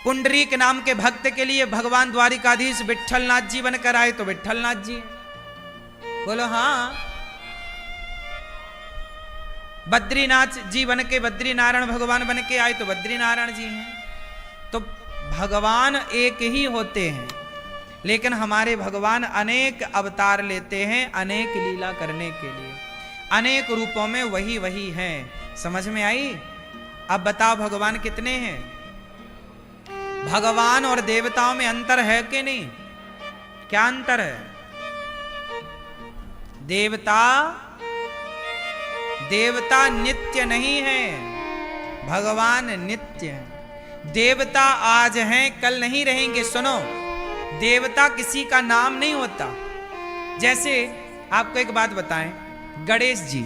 [SPEAKER 1] पुंडरीक नाम के भक्त के लिए भगवान द्वारिकाधीश विट्ठलनाथ जी बनकर आए तो विट्ठलनाथ जी हैं। बोलो हाँ। बद्रीनाथ जी बन के बद्रीनारायण भगवान बन के आए तो बद्रीनारायण जी हैं। तो भगवान एक ही होते हैं, लेकिन हमारे भगवान अनेक अवतार लेते हैं अनेक लीला करने के लिए, अनेक रूपों में वही वही हैं। समझ में आई? अब बताओ भगवान कितने हैं? भगवान और देवताओं में अंतर है कि नहीं? क्या अंतर है? देवता नित्य नहीं है, भगवान नित्य है। देवता आज हैं कल नहीं रहेंगे। सुनो, देवता किसी का नाम नहीं होता। जैसे आपको एक बात बताएं, गणेश जी,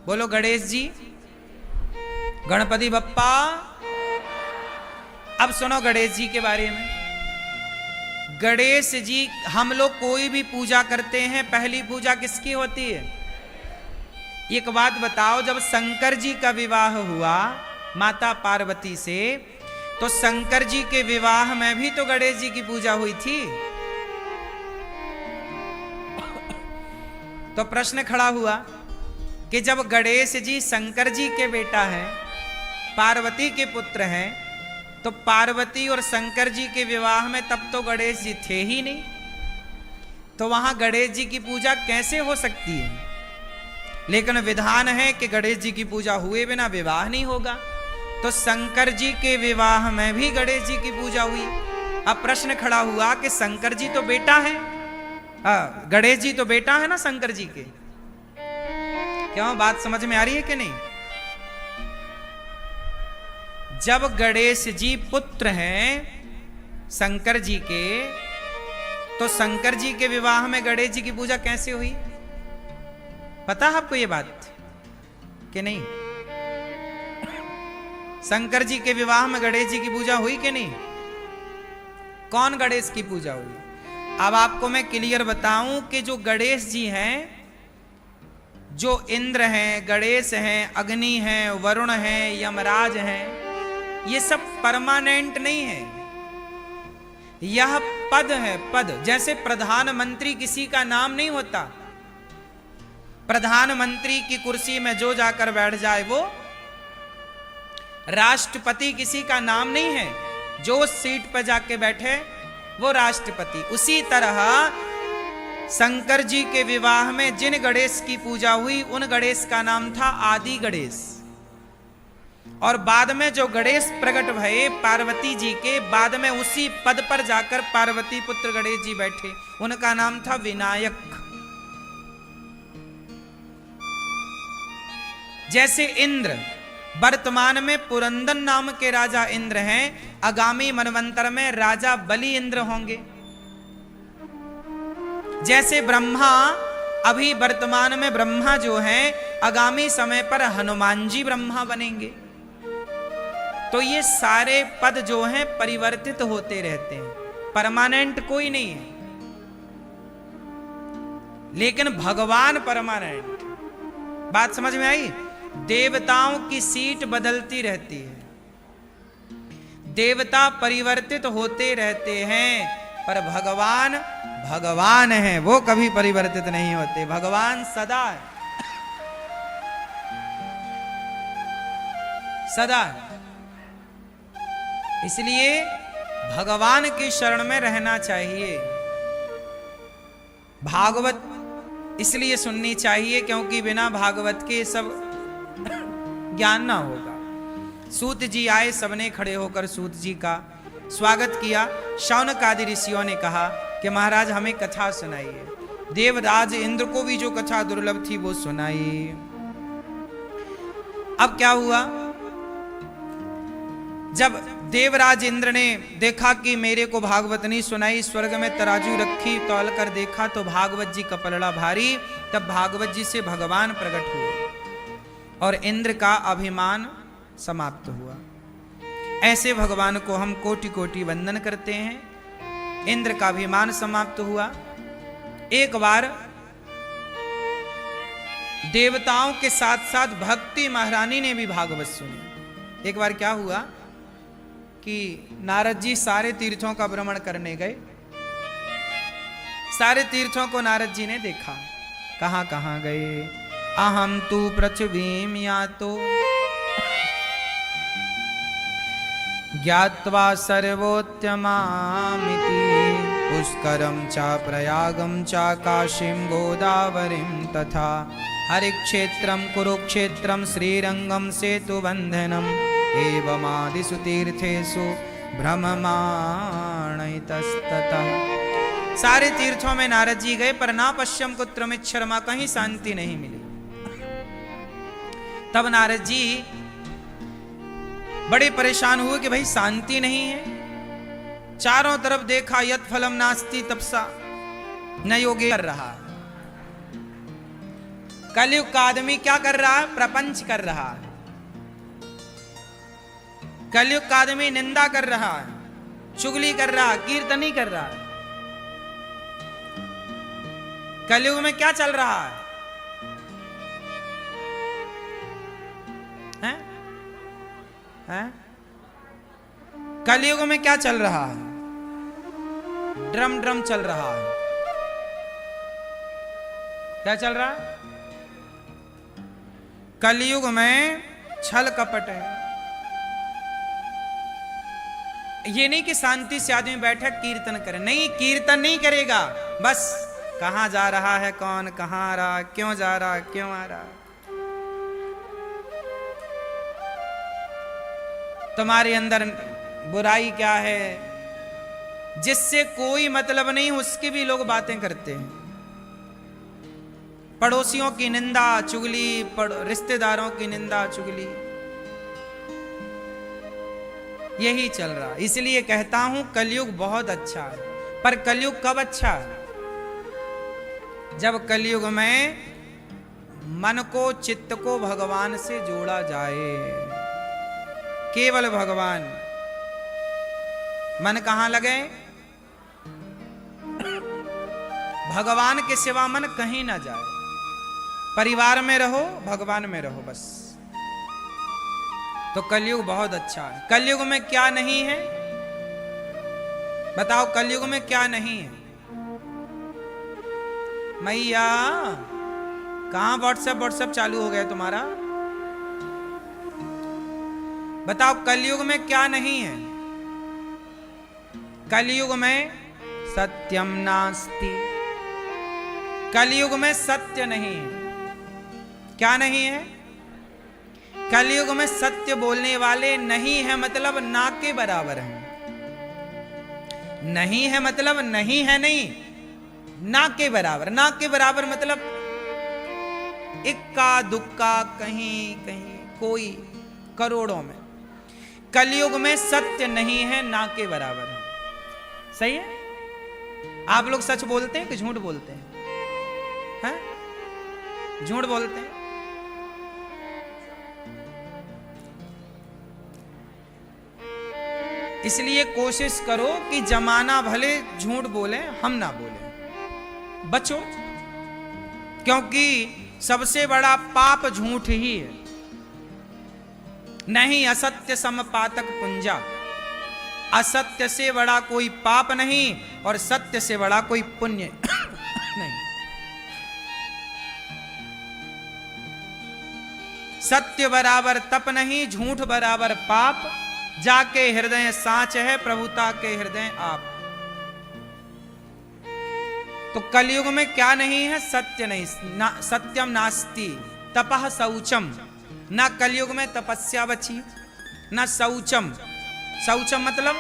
[SPEAKER 1] बोलो गणेश जी, गणपति बप्पा। अब सुनो गणेश जी के बारे में। गणेश जी, हम लोग कोई भी पूजा करते हैं, पहली पूजा किसकी होती है? एक बात बताओ, जब शंकर जी का विवाह हुआ माता पार्वती से, तो शंकर जी के विवाह में भी तो गणेश जी की पूजा हुई थी। तो प्रश्न खड़ा हुआ कि जब गणेश जी शंकर जी के बेटा हैं, पार्वती के पुत्र हैं, तो पार्वती और शंकर जी के विवाह में तब तो गणेश जी थे ही नहीं। तो वहां गणेश जी की पूजा कैसे हो सकती है? लेकिन विधान है कि गणेश जी की पूजा हुए बिना विवाह नहीं होगा। तो शंकर जी के विवाह में भी गणेश जी की पूजा हुई। अब प्रश्न खड़ा हुआ कि शंकर जी तो बेटा है, गणेश जी तो बेटा है ना शंकर जी के। क्यों, बात समझ में आ रही है कि नहीं? जब गणेश जी पुत्र हैं शंकर जी के, तो शंकर जी के विवाह में गणेश जी की पूजा कैसे हुई? पता है आपको ये बात कि नहीं? शंकर जी के विवाह में गणेश जी की पूजा हुई कि नहीं? कौन गणेश की पूजा हुई? अब आपको मैं क्लियर बताऊं कि जो गणेश जी हैं, जो इंद्र हैं, गणेश हैं, अग्नि हैं, वरुण हैं, यमराज हैं, ये सब परमानेंट नहीं है। यह पद है, पद। जैसे प्रधानमंत्री किसी का नाम नहीं होता। प्रधानमंत्री की कुर्सी में जो जाकर बैठ जाए वो राष्ट्रपति किसी का नाम नहीं है। जो उस सीट पर जाके बैठे वो राष्ट्रपति। उसी तरह शंकर जी के विवाह में जिन गणेश की पूजा हुई उन गणेश का नाम था आदि गणेश। और बाद में जो गणेश प्रकट भये पार्वती जी के, बाद में उसी पद पर जाकर पार्वती पुत्र गणेश जी बैठे, उनका नाम था विनायक। जैसे इंद्र वर्तमान में पुरंदर नाम के राजा इंद्र हैं, आगामी मनवंतर में राजा बलि इंद्र होंगे। जैसे ब्रह्मा अभी वर्तमान में ब्रह्मा जो हैं, आगामी समय पर हनुमान जी ब्रह्मा बनेंगे। तो ये सारे पद जो हैं परिवर्तित होते रहते हैं, परमानेंट कोई नहीं है। लेकिन भगवान परमानेंट। बात समझ में आई? देवताओं की सीट बदलती रहती है, देवता परिवर्तित होते रहते हैं, पर भगवान भगवान है, वो कभी परिवर्तित नहीं होते। भगवान सदा है, सदा है। इसलिए भगवान की शरण में रहना चाहिए। भागवत इसलिए सुननी चाहिए क्योंकि बिना भागवत के सब ज्ञान ना होगा। सूत जी आए, सबने खड़े होकर सूत जी का स्वागत किया। शौनक आदि ऋषियों ने कहा कि महाराज हमें कथा सुनाइए। देवराज इंद्र को भी जो कथा दुर्लभ थी वो सुनाई। अब क्या हुआ? जब देवराज इंद्र ने देखा कि मेरे को भागवत नहीं सुनाई, स्वर्ग में तराजू रखी, तौल कर देखा तो भागवत जी का पलड़ा भारी। तब भागवत जी से भगवान प्रकट हुए और इंद्र का अभिमान समाप्त हुआ। ऐसे भगवान को हम कोटि कोटि वंदन करते हैं। इंद्र का अभिमान समाप्त हुआ। एक बार देवताओं के साथ साथ भक्ति महारानी ने भी भागवत सुनी। एक बार क्या हुआ कि नारद जी सारे तीर्थों का भ्रमण करने गए। सारे तीर्थों को नारद जी ने देखा। कहां कहां गए? अहम तु पृथ्वीम यातो ज्ञात्वा सर्वोत्तमामिति पुष्करम च प्रयागम च काशीं गोदावरीं तथा हरिक्षेत्रम कुरुक्षेत्रम श्रीरंगम सेतुबंधनम एवमादिषु तीर्थेषु भ्रममाणैतस्ततः। सारे तीर्थों में नारद जी गए पर ना पश्यम कुत्रमिच्छ्र शर्मा, कहीं शांति नहीं मिली। तब नारद जी बड़े परेशान हुए कि भाई शांति नहीं है। चारों तरफ देखा, यत् फलम नास्ति तपसा न योगे कर रहा। कलयुग का आदमी क्या कर रहा है? प्रपंच कर रहा है। कलयुग का आदमी निंदा कर रहा है, चुगली कर रहा है, कीर्तनी कर रहा है। कलयुग में क्या चल रहा है? हैं? कलयुग में क्या चल रहा है? ड्रम ड्रम चल रहा है। क्या चल रहा है? कलयुग में छल कपट है। ये नहीं कि शांति से आदमी बैठे कीर्तन करे, नहीं, कीर्तन नहीं करेगा, बस कहाँ जा रहा है कौन, कहाँ आ रहा, क्यों जा रहा, क्यों आ रहा। तुम्हारे अंदर बुराई क्या है, जिससे कोई मतलब नहीं उसकी भी लोग बातें करते हैं। पड़ोसियों की निंदा चुगली, रिश्तेदारों की निंदा चुगली, यही चल रहा। इसलिए कहता हूं कलयुग बहुत अच्छा है। पर कलयुग कब अच्छा है? जब कलयुग में मन को, चित्त को भगवान से जोड़ा जाए। केवल भगवान। मन कहां लगे? भगवान के सिवा मन कहीं ना जाए। परिवार में रहो, भगवान में रहो बस। तो कलयुग बहुत अच्छा है। कलयुग में क्या नहीं है बताओ? कलयुग में क्या नहीं है? मैया कहां व्हाट्सएप चालू हो गया तुम्हारा? बताओ कलयुग में क्या नहीं है? कलयुग में सत्यम नास्ति। कलयुग में सत्य नहीं है। क्या नहीं है? कलयुग में सत्य बोलने वाले नहीं है, मतलब ना के बराबर है। नहीं है मतलब नहीं है, नहीं, ना के बराबर। ना के बराबर मतलब इक्का दुक्का, कहीं कहीं, कोई, करोड़ों में। कलयुग में सत्य नहीं है, ना के बराबर है। सही है? आप लोग सच बोलते हैं कि झूठ बोलते हैं? हैं? झूठ बोलते हैं। इसलिए कोशिश करो कि जमाना भले झूठ बोले, हम ना बोले, बचो। क्योंकि सबसे बड़ा पाप झूठ ही है। नहीं असत्य समपातक पुंजा। असत्य से बड़ा कोई पाप नहीं और सत्य से बड़ा कोई पुण्य नहीं। सत्य बराबर तप नहीं, झूठ बराबर पाप। जाके हृदय साच है, प्रभुता के हृदय आप। तो कलयुग में क्या नहीं है? सत्य नहीं। सत्यम नास्ति तपः शौचम। ना कलयुग में तपस्या बची, ना शौचम। शौचम मतलब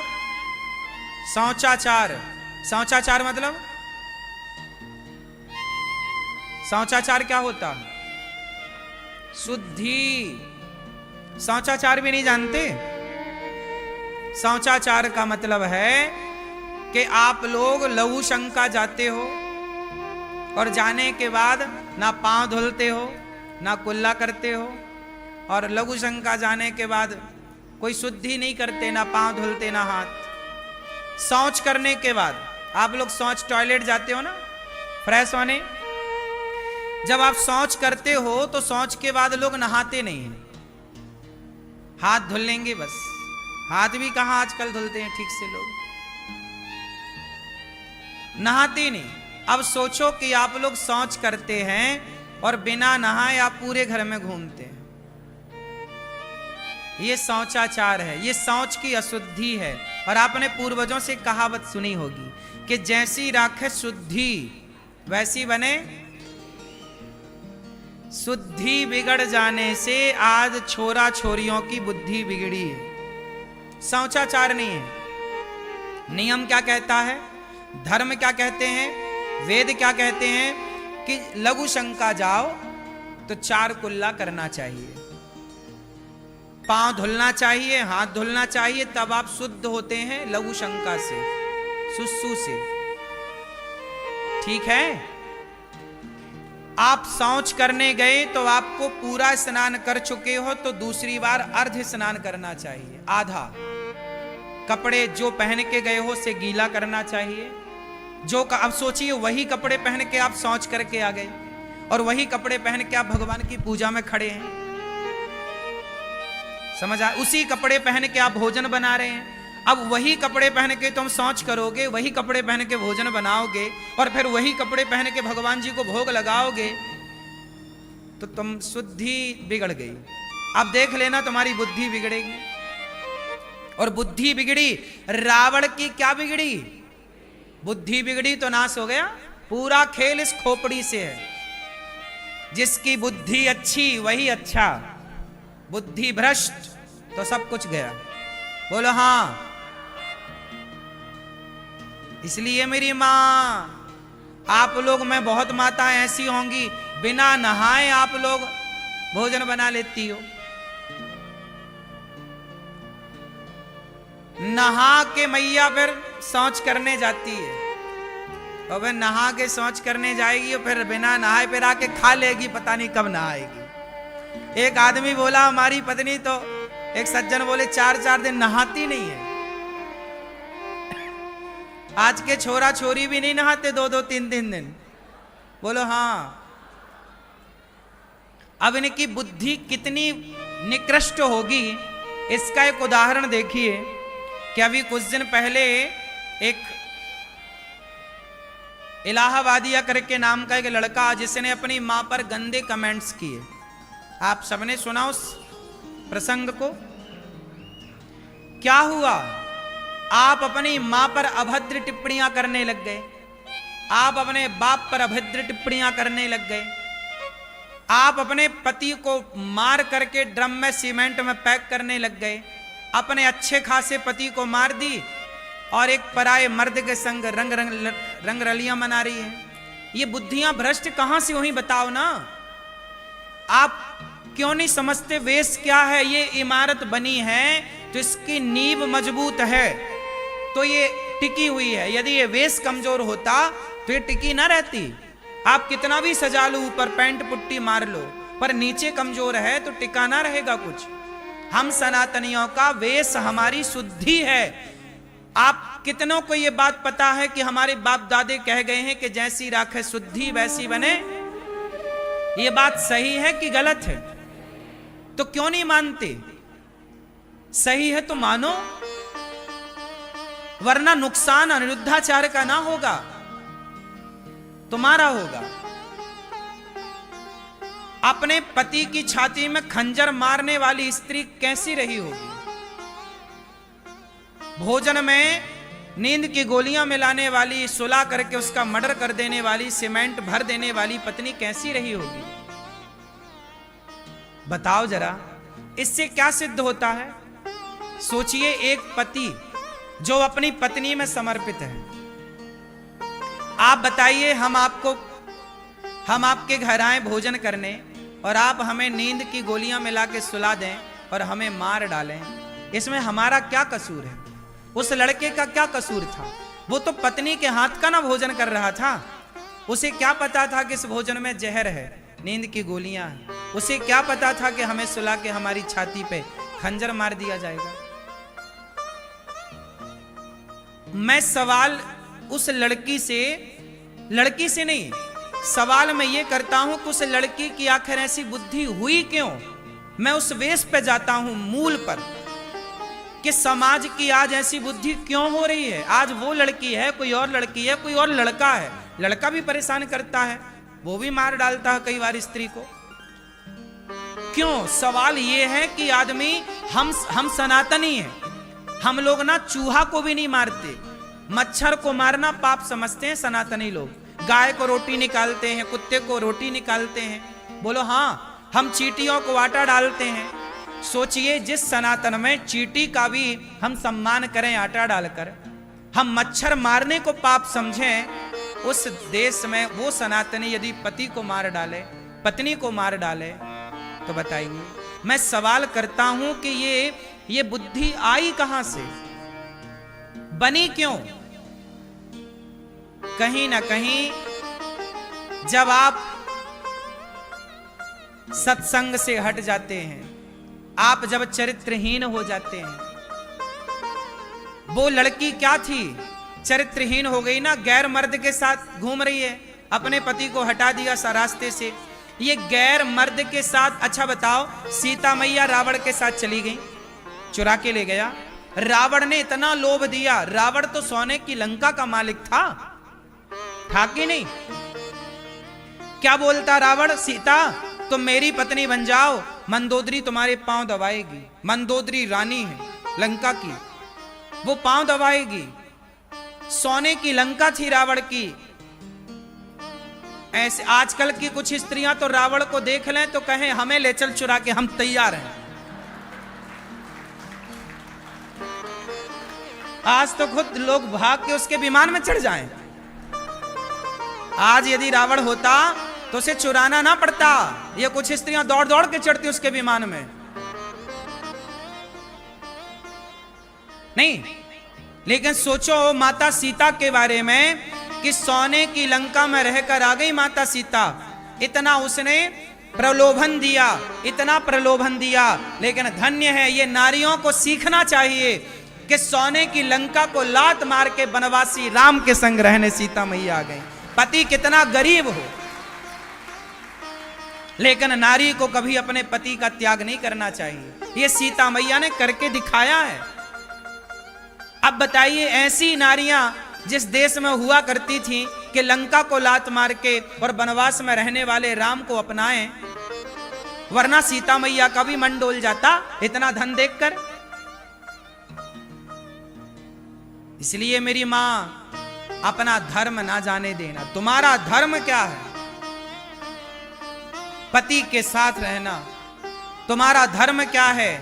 [SPEAKER 1] शौचाचार। शौचाचार मतलब, शौचाचार क्या होता है? शुद्धि। शौचाचार भी नहीं जानते? शौचाचार का मतलब है कि आप लोग लघु शंका जाते हो और जाने के बाद ना पांव धुलते हो, ना कुल्ला करते हो, और लघु शंका जाने के बाद कोई शुद्धि नहीं करते, ना पांव धुलते ना हाथ। शौच करने के बाद आप लोग शौच टॉयलेट जाते हो ना फ्रेश होने। जब आप शौच करते हो तो शौच के बाद लोग नहाते नहीं हैं, हाथ धुल लेंगे बस। हाथ भी कहां आजकल धुलते हैं ठीक से लोग, नहाते नहीं। अब सोचो कि आप लोग शौच करते हैं और बिना नहाए आप पूरे घर में घूमते हैं। ये शौचाचार है, ये शौच की अशुद्धि है। और आपने पूर्वजों से कहावत सुनी होगी कि जैसी राखे शुद्धि वैसी बने। शुद्धि बिगड़ जाने से आज छोरा छोरियों की बुद्धि बिगड़ी है। शौचाचार नहीं है। नियम क्या कहता है, धर्म क्या कहते हैं, वेद क्या कहते हैं कि लघु शंका जाओ तो 4 कुल्ला करना चाहिए, पांव धुलना चाहिए, हाथ धुलना चाहिए, तब आप शुद्ध होते हैं लघु शंका से, सुसु से। ठीक है? आप शौच करने गए तो आपको पूरा स्नान कर चुके हो तो दूसरी बार अर्ध स्नान करना चाहिए, आधा। कपड़े जो पहन के गए हो से गीला करना चाहिए। जो अब सोचिए वही कपड़े पहन के आप शौच करके आ गए और वही कपड़े पहन के आप भगवान की पूजा में खड़े हैं। समझ आए? उसी कपड़े पहन के आप भोजन बना रहे हैं। अब वही कपड़े पहन के तुम शौच करोगे, वही कपड़े पहन के भोजन बनाओगे और फिर वही कपड़े पहन के भगवान जी को भोग लगाओगे तो तुम शुद्धि बिगड़ गई। अब देख लेना तुम्हारी बुद्धि बिगड़ेगी। और बुद्धि बिगड़ी, रावण की क्या बिगड़ी? बुद्धि बिगड़ी तो नाश हो गया पूरा खेल इस खोपड़ी से है। जिसकी बुद्धि अच्छी वही अच्छा, बुद्धि भ्रष्ट तो सब कुछ गया। बोलो हां। इसलिए मेरी मां, आप लोग में बहुत माताएं ऐसी होंगी बिना नहाए आप लोग भोजन बना लेती हो। नहा के मैया फिर शौच करने जाती है, और फिर नहा के शौच करने जाएगी और फिर बिना नहाए फिर आके खा लेगी, पता नहीं कब नहाएगी। एक आदमी बोला हमारी पत्नी तो, एक सज्जन बोले 4-4 दिन नहाती नहीं है। आज के छोरा छोरी भी नहीं नहाते 2-2, 3-3 दिन। बोलो हाँ। अब इनकी बुद्धि कितनी निकृष्ट होगी इसका एक उदाहरण देखिए कि अभी कुछ दिन पहले एक इलाहाबादिया करके नाम का एक लड़का, जिसने अपनी मां पर गंदे कमेंट्स किए। आप सबने सुना उस प्रसंग को। क्या हुआ? आप अपनी मां पर अभद्र टिप्पणियां करने लग गए, आप अपने बाप पर अभद्र टिप्पणियां करने लग गए, आप अपने पति को मार करके ड्रम में सीमेंट में पैक करने लग गए, अपने अच्छे खासे पति को मार दी और एक पराये मर्द के संग रंग रलियां मना रही है। ये बुद्धियां भ्रष्ट कहां से हुई बताओ ना। आप क्यों नहीं समझते वेश क्या है? ये इमारत बनी है तो इसकी नींव मजबूत है तो ये टिकी हुई है। यदि ये वेश कमजोर होता तो ये टिकी ना रहती। आप कितना भी सजा लो, ऊपर पैंट पुट्टी मार लो, पर नीचे कमजोर है तो टिका ना रहेगा कुछ। हम सनातनियों का वेश हमारी शुद्धि है। आप कितनों को ये बात पता है कि हमारे बाप दादे कह गए हैं कि जैसी राखे शुद्धि वैसी बने? ये बात सही है कि गलत है? तो क्यों नहीं मानते? सही है तो मानो, वरना नुकसान अनिरुद्धाचार्य का ना होगा, तुम्हारा होगा। अपने पति की छाती में खंजर मारने वाली स्त्री कैसी रही होगी? भोजन में नींद की गोलियां मिलाने वाली, सुला करके उसका मर्डर कर देने वाली, सीमेंट भर देने वाली पत्नी कैसी रही होगी? बताओ जरा, इससे क्या सिद्ध होता है? सोचिए, एक पति जो अपनी पत्नी में समर्पित है। आप बताइए, हम आपके घर आए भोजन करने और आप हमें नींद की गोलियां मिला के सुला दें और हमें मार डालें, इसमें हमारा क्या कसूर है? उस लड़के का क्या कसूर था? वो तो पत्नी के हाथ का ना भोजन कर रहा था। उसे क्या पता था कि इस भोजन में जहर है, नींद की गोलियां हैं? उसे क्या पता था कि हमें सुला के हमारी छाती पे खंजर मार दिया जाएगा? मैं सवाल उस लड़की से नहीं, सवाल मैं ये करता हूं कि उस लड़की की आखिर ऐसी बुद्धि हुई क्यों? मैं उस वेश पे जाता हूं, मूल पर, कि समाज की आज ऐसी बुद्धि क्यों हो रही है। आज वो लड़की है, कोई और लड़की है, कोई और लड़का है, लड़का भी परेशान करता है, वो भी मार डालता है कई बार स्त्री को। क्यों? सवाल ये है कि आदमी, हम सनातनी हैं, हम लोग ना चूहा को भी नहीं मारते, मच्छर को मारना पाप समझते हैं सनातनी लोग। गाय को रोटी निकालते हैं, कुत्ते को रोटी निकालते हैं। बोलो हाँ, हम चींटियों को आटा डालते हैं। सोचिए, जिस सनातन में चींटी का भी हम सम्मान करें आटा डालकर, हम मच्छर मारने को पाप समझें, उस देश में वो सनातनी यदि पति को मार डाले, पत्नी को मार डाले, तो बताइए। मैं सवाल करता हूं कि ये बुद्धि आई कहां से, बनी क्यों? कहीं ना कहीं जब आप सत्संग से हट जाते हैं, आप जब चरित्रहीन हो जाते हैं। वो लड़की क्या थी? चरित्रहीन हो गई ना, गैर मर्द के साथ घूम रही है, अपने पति को हटा दिया रास्ते से। ये गैर मर्द के साथ, अच्छा बताओ, सीता मैया रावण के साथ चली गई, चुरा के ले गया। रावण ने इतना लोभ दिया, रावण तो सोने की लंका का मालिक था कि नहीं? क्या बोलता रावण? सीता तुम मेरी पत्नी बन जाओ, मंदोदरी तुम्हारे पांव दबाएगी। मंदोदरी रानी है लंका की, वो पांव दबाएगी। सोने की लंका थी रावण की, ऐसे आजकल की कुछ स्त्रियां तो रावण को देख लें तो कहें हमें ले चल चुरा के, हम तैयार हैं। आज तो खुद लोग भाग के उसके विमान में चढ़ जाएं। आज यदि रावण होता तो उसे चुराना ना पड़ता, ये कुछ स्त्रियां दौड़ दौड़ के चढ़ती उसके विमान में। नहीं, लेकिन सोचो माता सीता के बारे में कि सोने की लंका में रहकर आ गई माता सीता, इतना उसने प्रलोभन दिया, इतना प्रलोभन दिया। लेकिन धन्य है, ये नारियों को सीखना चाहिए कि सोने की लंका को लात मार के वनवासी राम के संग रहने सीता मैया आ गई। पति कितना गरीब हो, लेकिन नारी को कभी अपने पति का त्याग नहीं करना चाहिए। ये सीता मैया ने करके दिखाया है। अब बताइए, ऐसी नारियां जिस देश में हुआ करती थी कि लंका को लात मार के और वनवास में रहने वाले राम को अपनाएं, वरना सीता मैया का भी मन डोल जाता इतना धन देखकर। इसलिए मेरी मां, अपना धर्म ना जाने देना। तुम्हारा धर्म क्या है? पति के साथ रहना। तुम्हारा धर्म क्या है?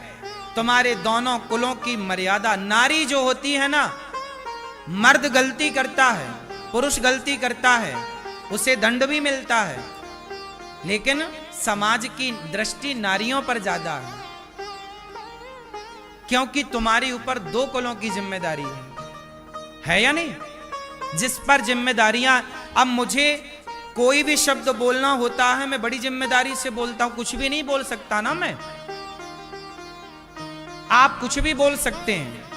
[SPEAKER 1] तुम्हारे दोनों कुलों की मर्यादा। नारी जो होती है ना, मर्द गलती करता है, पुरुष गलती करता है, उसे दंड भी मिलता है, लेकिन समाज की दृष्टि नारियों पर ज्यादा है, क्योंकि तुम्हारे ऊपर दो कुलों की जिम्मेदारी है या नहीं? जिस पर जिम्मेदारियां, अब मुझे कोई भी शब्द बोलना होता है, मैं बड़ी जिम्मेदारी से बोलता हूं। कुछ भी नहीं बोल सकता ना मैं, आप कुछ भी बोल सकते हैं,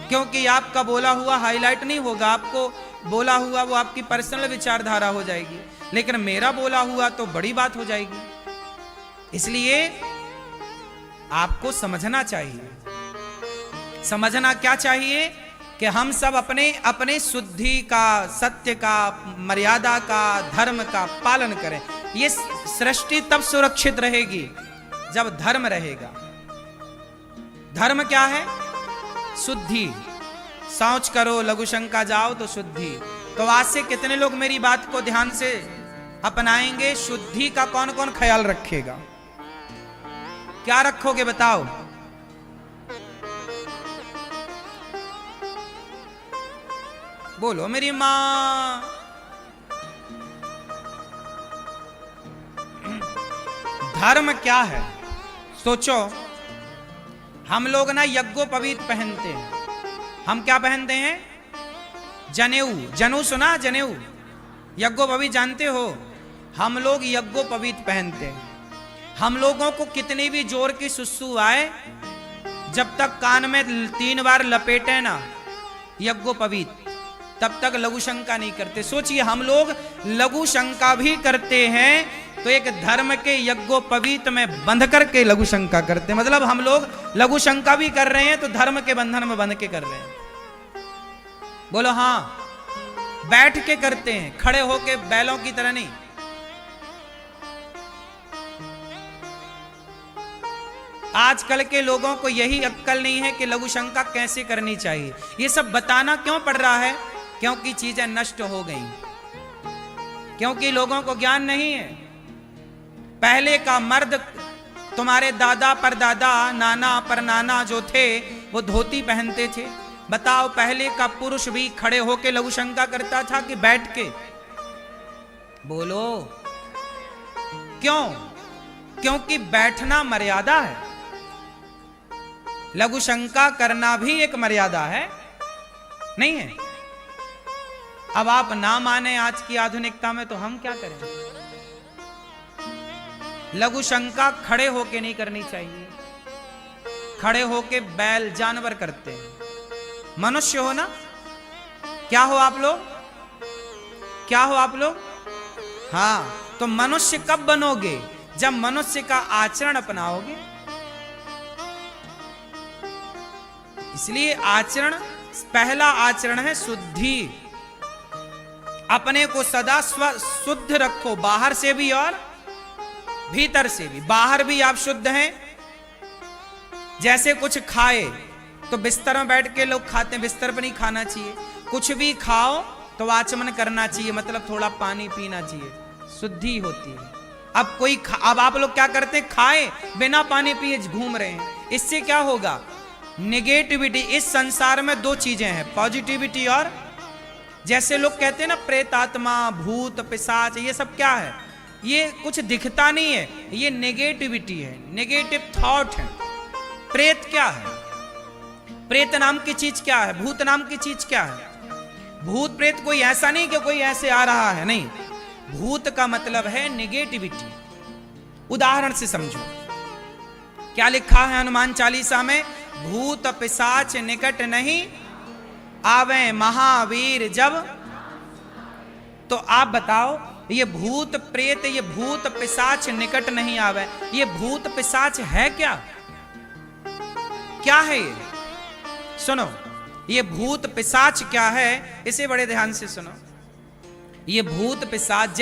[SPEAKER 1] क्योंकि आपका बोला हुआ हाईलाइट नहीं होगा, आपको बोला हुआ वो आपकी पर्सनल विचारधारा हो जाएगी, लेकिन मेरा बोला हुआ तो बड़ी बात हो जाएगी। इसलिए आपको समझना चाहिए। समझना क्या चाहिए कि हम सब अपने अपने शुद्धि का, सत्य का, मर्यादा का, धर्म का पालन करें। ये सृष्टि तब सुरक्षित रहेगी जब धर्म रहेगा। धर्म क्या है? शुद्धि। शौच करो, लघु शंका जाओ तो शुद्धि। तो आज से कितने लोग मेरी बात को ध्यान से अपनाएंगे? शुद्धि का कौन कौन ख्याल रखेगा? क्या रखोगे बताओ? बोलो मेरी मां। धर्म क्या है? सोचो, हम लोग ना यज्ञोपवीत पहनते हैं। हम क्या पहनते हैं? जनेऊ। जनेऊ सुना? जनेऊ, यज्ञोपवीत जानते हो? हम लोग यज्ञोपवीत पहनते हैं। हम लोगों को कितनी भी जोर की सुसु आए, जब तक कान में 3 बार लपेटे ना यज्ञोपवीत, तब तक लघु शंका नहीं करते। सोचिए, हम लोग लघु शंका भी करते हैं तो एक धर्म के यज्ञोपवीत में बंध करके लघु शंका करते हैं। मतलब हम लोग लघु शंका भी कर रहे हैं तो धर्म के बंधन में बंध के कर रहे हैं। बोलो हाँ। बैठ के करते हैं, खड़े होके बैलों की तरह नहीं। आजकल के लोगों को यही अक्ल नहीं है कि लघु शंका कैसे करनी चाहिए। ये सब बताना क्यों पड़ रहा है? क्योंकि चीजें नष्ट हो गई, क्योंकि लोगों को ज्ञान नहीं है। पहले का मर्द, तुम्हारे दादा परदादा, नाना परनाना जो थे, वो धोती पहनते थे। बताओ, पहले का पुरुष भी खड़े होके लघु शंका करता था कि बैठ के? बोलो क्यों? क्योंकि बैठना मर्यादा है। लघु शंका करना भी एक मर्यादा है, नहीं है? अब आप ना माने आज की आधुनिकता में, तो हम क्या करें? लघु शंका खड़े होके नहीं करनी चाहिए। खड़े होके बैल, जानवर करते हैं। मनुष्य हो ना? क्या हो आप लोग? क्या हो आप लोग? हाँ, तो मनुष्य कब बनोगे? जब मनुष्य का आचरण अपनाओगे। इसलिए आचरण, पहला आचरण है शुद्धि। अपने को सदा शुद्ध रखो, बाहर से भी और भीतर से भी। बाहर भी आप शुद्ध हैं। जैसे कुछ खाए तो बिस्तर में बैठ के लोग खाते हैं, बिस्तर पर नहीं खाना चाहिए। कुछ भी खाओ तो आचमन करना चाहिए, मतलब थोड़ा पानी पीना चाहिए। शुद्धि होती है। अब आप लोग क्या करते हैं, खाए बिना पानी पिए घूम रहे हैं, इससे क्या होगा, नेगेटिविटी। इस संसार में दो चीजें हैं, पॉजिटिविटी और, जैसे लोग कहते हैं ना प्रेतात्मा, भूत, पिशाच, ये सब क्या है, ये कुछ दिखता नहीं है, ये नेगेटिविटी है, नेगेटिव थॉट है। प्रेत क्या है, प्रेत नाम की चीज क्या है, भूत नाम की चीज क्या है। भूत प्रेत कोई ऐसा नहीं कि कोई ऐसे आ रहा है, नहीं, भूत का मतलब है नेगेटिविटी। उदाहरण से समझो, क्या लिखा है हनुमान चालीसा में, भूत पिशाच निकट नहीं आवे महावीर जब। तो आप बताओ, ये भूत प्रेत, ये भूत पिशाच निकट नहीं आवे, ये भूत पिशाच है क्या, क्या है ये, सुनो, ये भूत पिशाच क्या है, इसे बड़े ध्यान से सुनो। ये भूत पिशाच,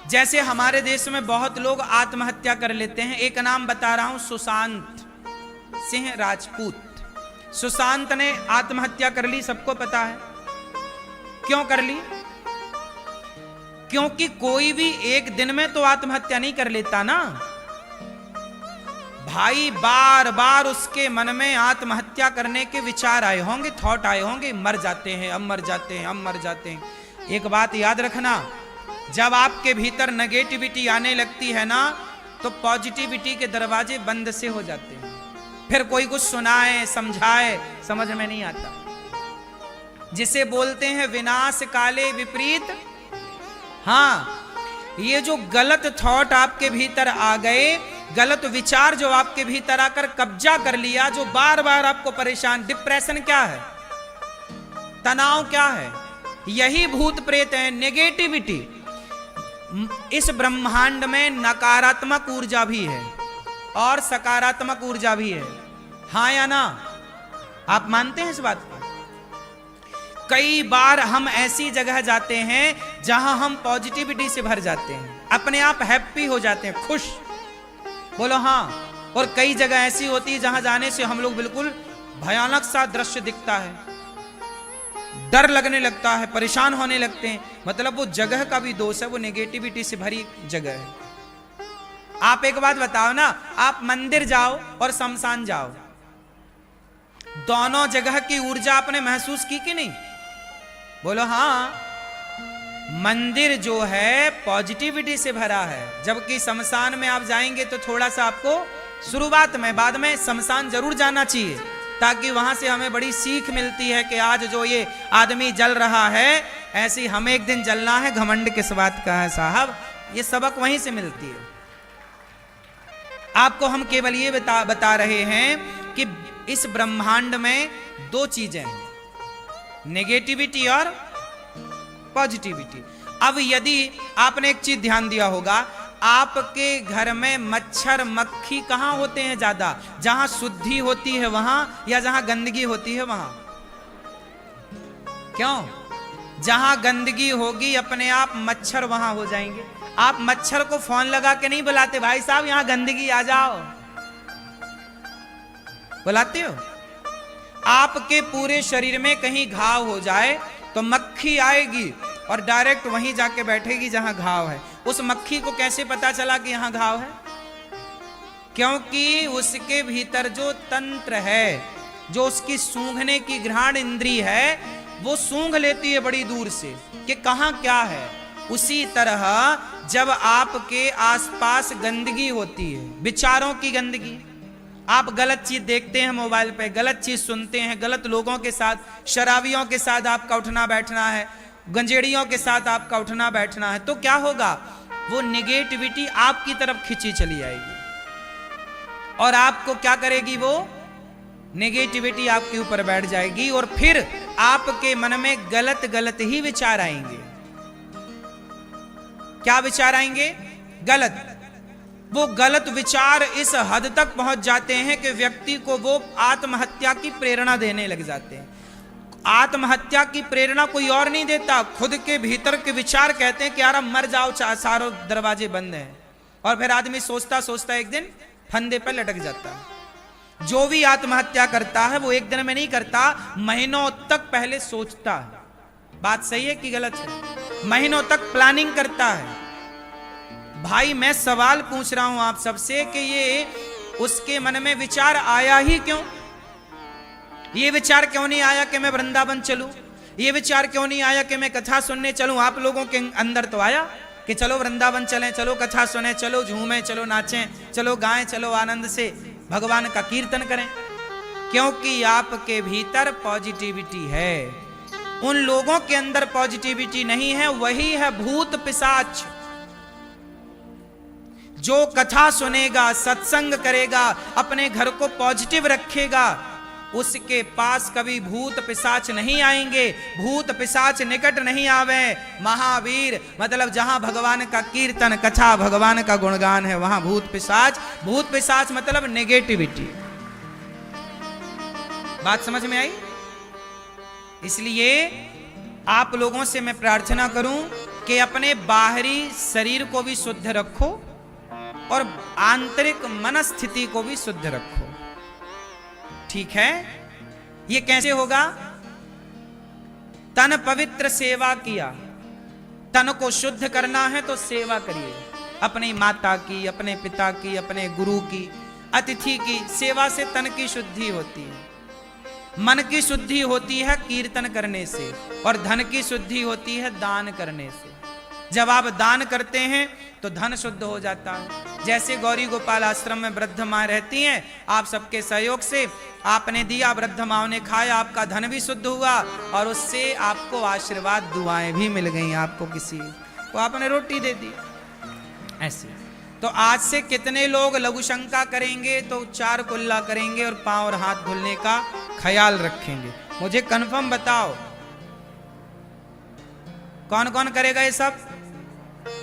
[SPEAKER 1] जैसे हमारे देश में बहुत लोग आत्महत्या कर लेते हैं। एक नाम बता रहा हूं, सुशांत सिंह राजपूत। सुशांत ने आत्महत्या कर ली, सबको पता है। क्यों कर ली, क्योंकि कोई भी एक दिन में तो आत्महत्या नहीं कर लेता ना भाई, बार बार उसके मन में आत्महत्या करने के विचार आए होंगे, थॉट आए होंगे, मर जाते हैं, अब मर जाते हैं, अब मर जाते हैं। एक बात याद रखना, जब आपके भीतर नेगेटिविटी आने लगती है ना, तो पॉजिटिविटी के दरवाजे बंद से हो जाते हैं। फिर कोई कुछ सुनाए समझाए समझ में नहीं आता। जिसे बोलते हैं विनाश काले विपरीत। हाँ, ये जो गलत थॉट आपके भीतर आ गए, गलत विचार जो आपके भीतर आकर कब्जा कर लिया, जो बार बार आपको परेशान, डिप्रेशन क्या है, तनाव क्या है, यही भूत प्रेत है, नेगेटिविटी। इस ब्रह्मांड में नकारात्मक ऊर्जा भी है और सकारात्मक ऊर्जा भी है, हाँ या ना, आप मानते हैं इस बात को। कई बार हम ऐसी जगह जाते हैं जहां हम पॉजिटिविटी से भर जाते हैं, अपने आप हैप्पी हो जाते हैं, खुश, बोलो हाँ। और कई जगह ऐसी होती है जहां जाने से हम लोग बिल्कुल भयानक सा दृश्य दिखता है, डर लगने लगता है, परेशान होने लगते हैं। मतलब वो जगह का भी दोष है, वो नेगेटिविटी से भरी जगह है। आप एक बात बताओ ना, आप मंदिर जाओ और शमशान जाओ, दोनों जगह की ऊर्जा आपने महसूस की कि नहीं, बोलो हाँ। मंदिर जो है पॉजिटिविटी से भरा है, जबकि शमशान में आप जाएंगे तो थोड़ा सा आपको शुरुआत में, बाद में शमशान जरूर जाना चाहिए, ताकि वहां से हमें बड़ी सीख मिलती है कि आज जो ये आदमी जल रहा है, ऐसे हमें एक दिन जलना है, घमंड किस बात का है साहब, ये सबक वहीं से मिलती है। आपको हम केवल ये बता रहे हैं कि इस ब्रह्मांड में दो चीजें हैं, नेगेटिविटी और पॉजिटिविटी। अब यदि आपने एक चीज ध्यान दिया होगा, आपके घर में मच्छर मक्खी कहां होते हैं ज्यादा, जहां शुद्धि होती है वहां, या जहां गंदगी होती है वहां? क्यों? जहां गंदगी होगी अपने आप मच्छर वहां हो जाएंगे। आप मच्छर को फोन लगा के नहीं बुलाते, भाई साहब यहां गंदगी आ जाओ, बुलाते हो? आपके पूरे शरीर में कहीं घाव हो जाए तो मक्खी आएगी और डायरेक्ट वहीं जाके बैठेगी जहां घाव है। उस मक्खी को कैसे पता चला कि यहां घाव है? क्योंकि उसके भीतर जो तंत्र है, जो उसकी सूंघने की घ्राण इंद्री है, वो सूंघ लेती है बड़ी दूर से कि कहां क्या है। उसी तरह जब आपके आसपास गंदगी होती है, विचारों की गंदगी, आप गलत चीज देखते हैं मोबाइल पे, गलत चीज सुनते हैं, गलत लोगों के साथ, शराबियों के साथ आपका उठना बैठना है, गंजेड़ियों के साथ आपका उठना बैठना है, तो क्या होगा, वो निगेटिविटी आपकी तरफ खींची चली आएगी और आपको क्या करेगी, वो नेगेटिविटी आपके ऊपर बैठ जाएगी और फिर आपके मन में गलत गलत ही विचार आएंगे। क्या विचार आएंगे? गलत। वो गलत विचार इस हद तक पहुंच जाते हैं कि व्यक्ति को वो आत्महत्या की प्रेरणा देने लग जाते हैं। आत्महत्या की प्रेरणा कोई और नहीं देता, खुद के भीतर के विचार कहते हैं कि यार मर जाओ, सारे दरवाजे बंद हैं, और फिर आदमी सोचता सोचता एक दिन फंदे पर लटक जाता है। जो भी आत्महत्या करता है वो एक दिन में नहीं करता, महीनों तक पहले सोचता है। बात सही है कि गलत है? महीनों तक प्लानिंग करता है। भाई मैं सवाल पूछ रहा हूं आप सबसे कि ये उसके मन में विचार आया ही क्यों? ये विचार क्यों नहीं आया कि मैं वृंदावन चलूं? ये विचार क्यों नहीं आया कि मैं कथा सुनने चलूं? आप लोगों के अंदर तो आया कि चलो वृंदावन चलें, चलो कथा सुने, चलो झूमें, चलो नाचें, चलो गाएं, चलो आनंद से भगवान का कीर्तन करें, क्योंकि आपके भीतर पॉजिटिविटी है। उन लोगों के अंदर पॉजिटिविटी नहीं है, वही है भूत पिशाच। जो कथा सुनेगा, सत्संग करेगा, अपने घर को पॉजिटिव रखेगा, उसके पास कभी भूत पिशाच नहीं आएंगे, भूत पिशाच निकट नहीं आवे। महावीर मतलब जहां भगवान का कीर्तन कथा, भगवान का गुणगान है, वहां भूत पिशाच मतलब नेगेटिविटी। बात समझ में आई? इसलिए आप लोगों से मैं प्रार्थना करूं कि अपने बाहरी शरीर को भी शुद्ध रखो और आंतरिक मनस्थिति को भी शुद्ध रखो। ठीक है? ये कैसे होगा? तन पवित्र सेवा किया, तन को शुद्ध करना है तो सेवा करिए, अपनी माता की, अपने पिता की, अपने गुरु की, अतिथि की सेवा से तन की शुद्धि होती है। मन की शुद्धि होती है कीर्तन करने से, और धन की शुद्धि होती है दान करने से। जब आप दान करते हैं तो धन शुद्ध हो जाता है। जैसे गौरी गोपाल आश्रम में वृद्ध माँ रहती हैं, आप सबके सहयोग से आपने दिया, वृद्ध माँ ने खाया, आपका धन भी शुद्ध हुआ और उससे आपको आशीर्वाद दुआएं भी मिल गई। आपको किसी को आपने रोटी दे दी। ऐसे तो आज से कितने लोग लघु शंका करेंगे तो 4 कुल्ला करेंगे और पांव और हाथ धुलने का ख्याल रखेंगे? मुझे कंफर्म बताओ कौन कौन करेगा ये सब?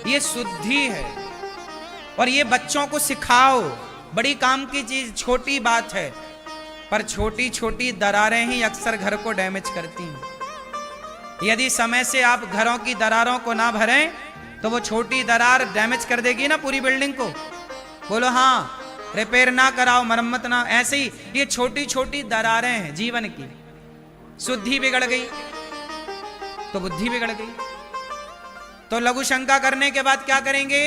[SPEAKER 1] ये शुद्धि है और ये बच्चों को सिखाओ। बड़ी काम की चीज, छोटी बात है, पर छोटी छोटी दरारें ही अक्सर घर को डैमेज करती हैं। यदि समय से आप घरों की दरारों को ना भरें तो वो छोटी दरार डैमेज कर देगी ना पूरी बिल्डिंग को। बोलो हाँ। रिपेयर ना कराओ, मरम्मत ना, ऐसे ही ये छोटी छोटी दरारें हैं जीवन की। शुद्धि बिगड़ गई तो बुद्धि बिगड़ गई। तो लघु शंका करने के बाद क्या करेंगे?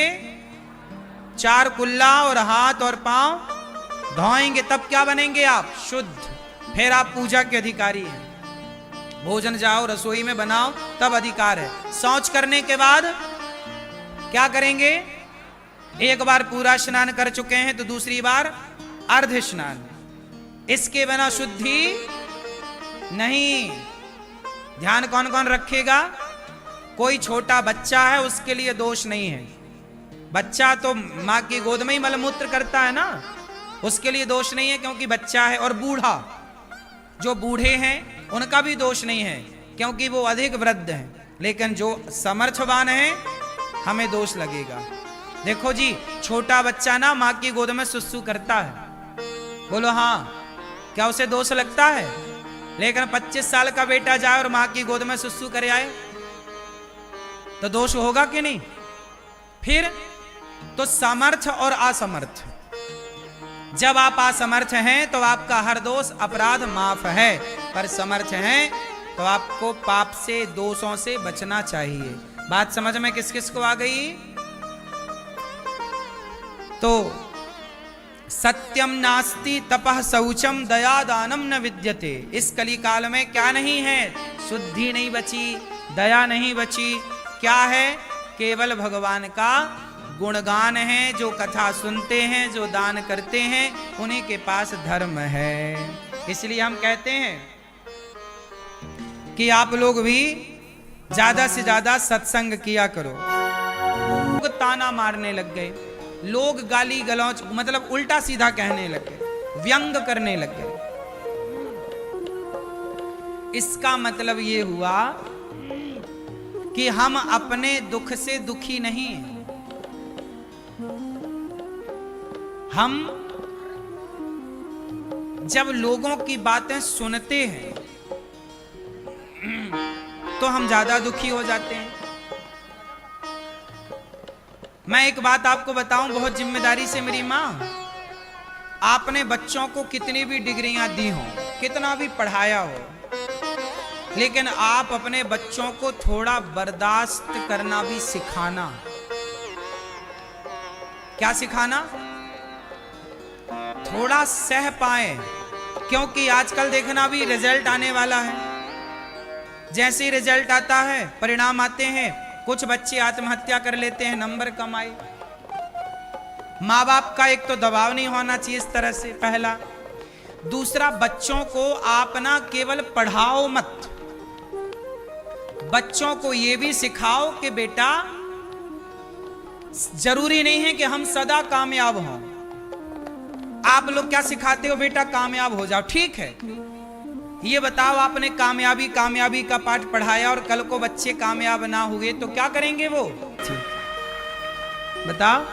[SPEAKER 1] 4 कुल्ला और हाथ और पांव धोएंगे, तब क्या बनेंगे आप? शुद्ध। फिर आप पूजा के अधिकारी हैं। भोजन जाओ रसोई में बनाओ तब अधिकार है। शौच करने के बाद क्या करेंगे? एक बार पूरा स्नान कर चुके हैं तो दूसरी बार अर्ध स्नान। इसके बिना शुद्धि नहीं। ध्यान कौन कौन रखेगा? कोई छोटा बच्चा है उसके लिए दोष नहीं है। बच्चा तो मां की गोद में ही मलमूत्र करता है ना, उसके लिए दोष नहीं है क्योंकि बच्चा है। और बूढ़ा, जो बूढ़े हैं उनका भी दोष नहीं है क्योंकि वो अधिक वृद्ध हैं। लेकिन जो समर्थवान है हमें दोष लगेगा। देखो जी, छोटा बच्चा ना मां की गोद में सुसु करता है, बोलो हाँ, क्या उसे दोष लगता है? लेकिन 25 साल का बेटा जाए और मां की गोद में सुसु करे आए तो दोष होगा कि नहीं? फिर तो समर्थ और असमर्थ, जब आप असमर्थ हैं तो आपका हर दोष अपराध माफ है, पर समर्थ हैं तो आपको पाप से, दोषों से बचना चाहिए। बात समझ में किस किस को आ गई? तो सत्यम नास्ति तपः शौचम दया दानम न विद्यते। इस कली काल में क्या नहीं है? शुद्धि नहीं बची, दया नहीं बची। क्या है? केवल भगवान का गुणगान है। जो कथा सुनते हैं, जो दान करते हैं, उन्हीं के पास धर्म है। इसलिए हम कहते हैं कि आप लोग भी ज्यादा से ज्यादा सत्संग किया करो। लोग ताना मारने लग गए, लोग गाली गलौच मतलब उल्टा सीधा कहने लग गए, व्यंग करने लग गए। इसका मतलब ये हुआ कि हम अपने दुख से दुखी नहीं हैं। हम जब लोगों की बातें सुनते हैं तो हम ज्यादा दुखी हो जाते हैं। मैं एक बात आपको बताऊं बहुत जिम्मेदारी से मेरी मां, आपने बच्चों को कितनी भी डिग्रियां दी हो, कितना भी पढ़ाया हो, लेकिन आप अपने बच्चों को थोड़ा बर्दाश्त करना भी सिखाना। क्या सिखाना? थोड़ा सह पाए, क्योंकि आजकल देखना भी रिजल्ट आने वाला है। जैसे ही रिजल्ट आता है, परिणाम आते हैं, कुछ बच्चे आत्महत्या कर लेते हैं, नंबर कम आए। माँ बाप का एक तो दबाव नहीं होना चाहिए इस तरह से, पहला। दूसरा, बच्चों को आप ना केवल पढ़ाओ मत, बच्चों को यह भी सिखाओ कि बेटा जरूरी नहीं है कि हम सदा कामयाब हों। आप लोग क्या सिखाते हो? बेटा कामयाब हो जाओ, ठीक है। ये बताओ, आपने कामयाबी का पाठ पढ़ाया और कल को बच्चे कामयाब ना हुए तो क्या करेंगे वो? बताओ।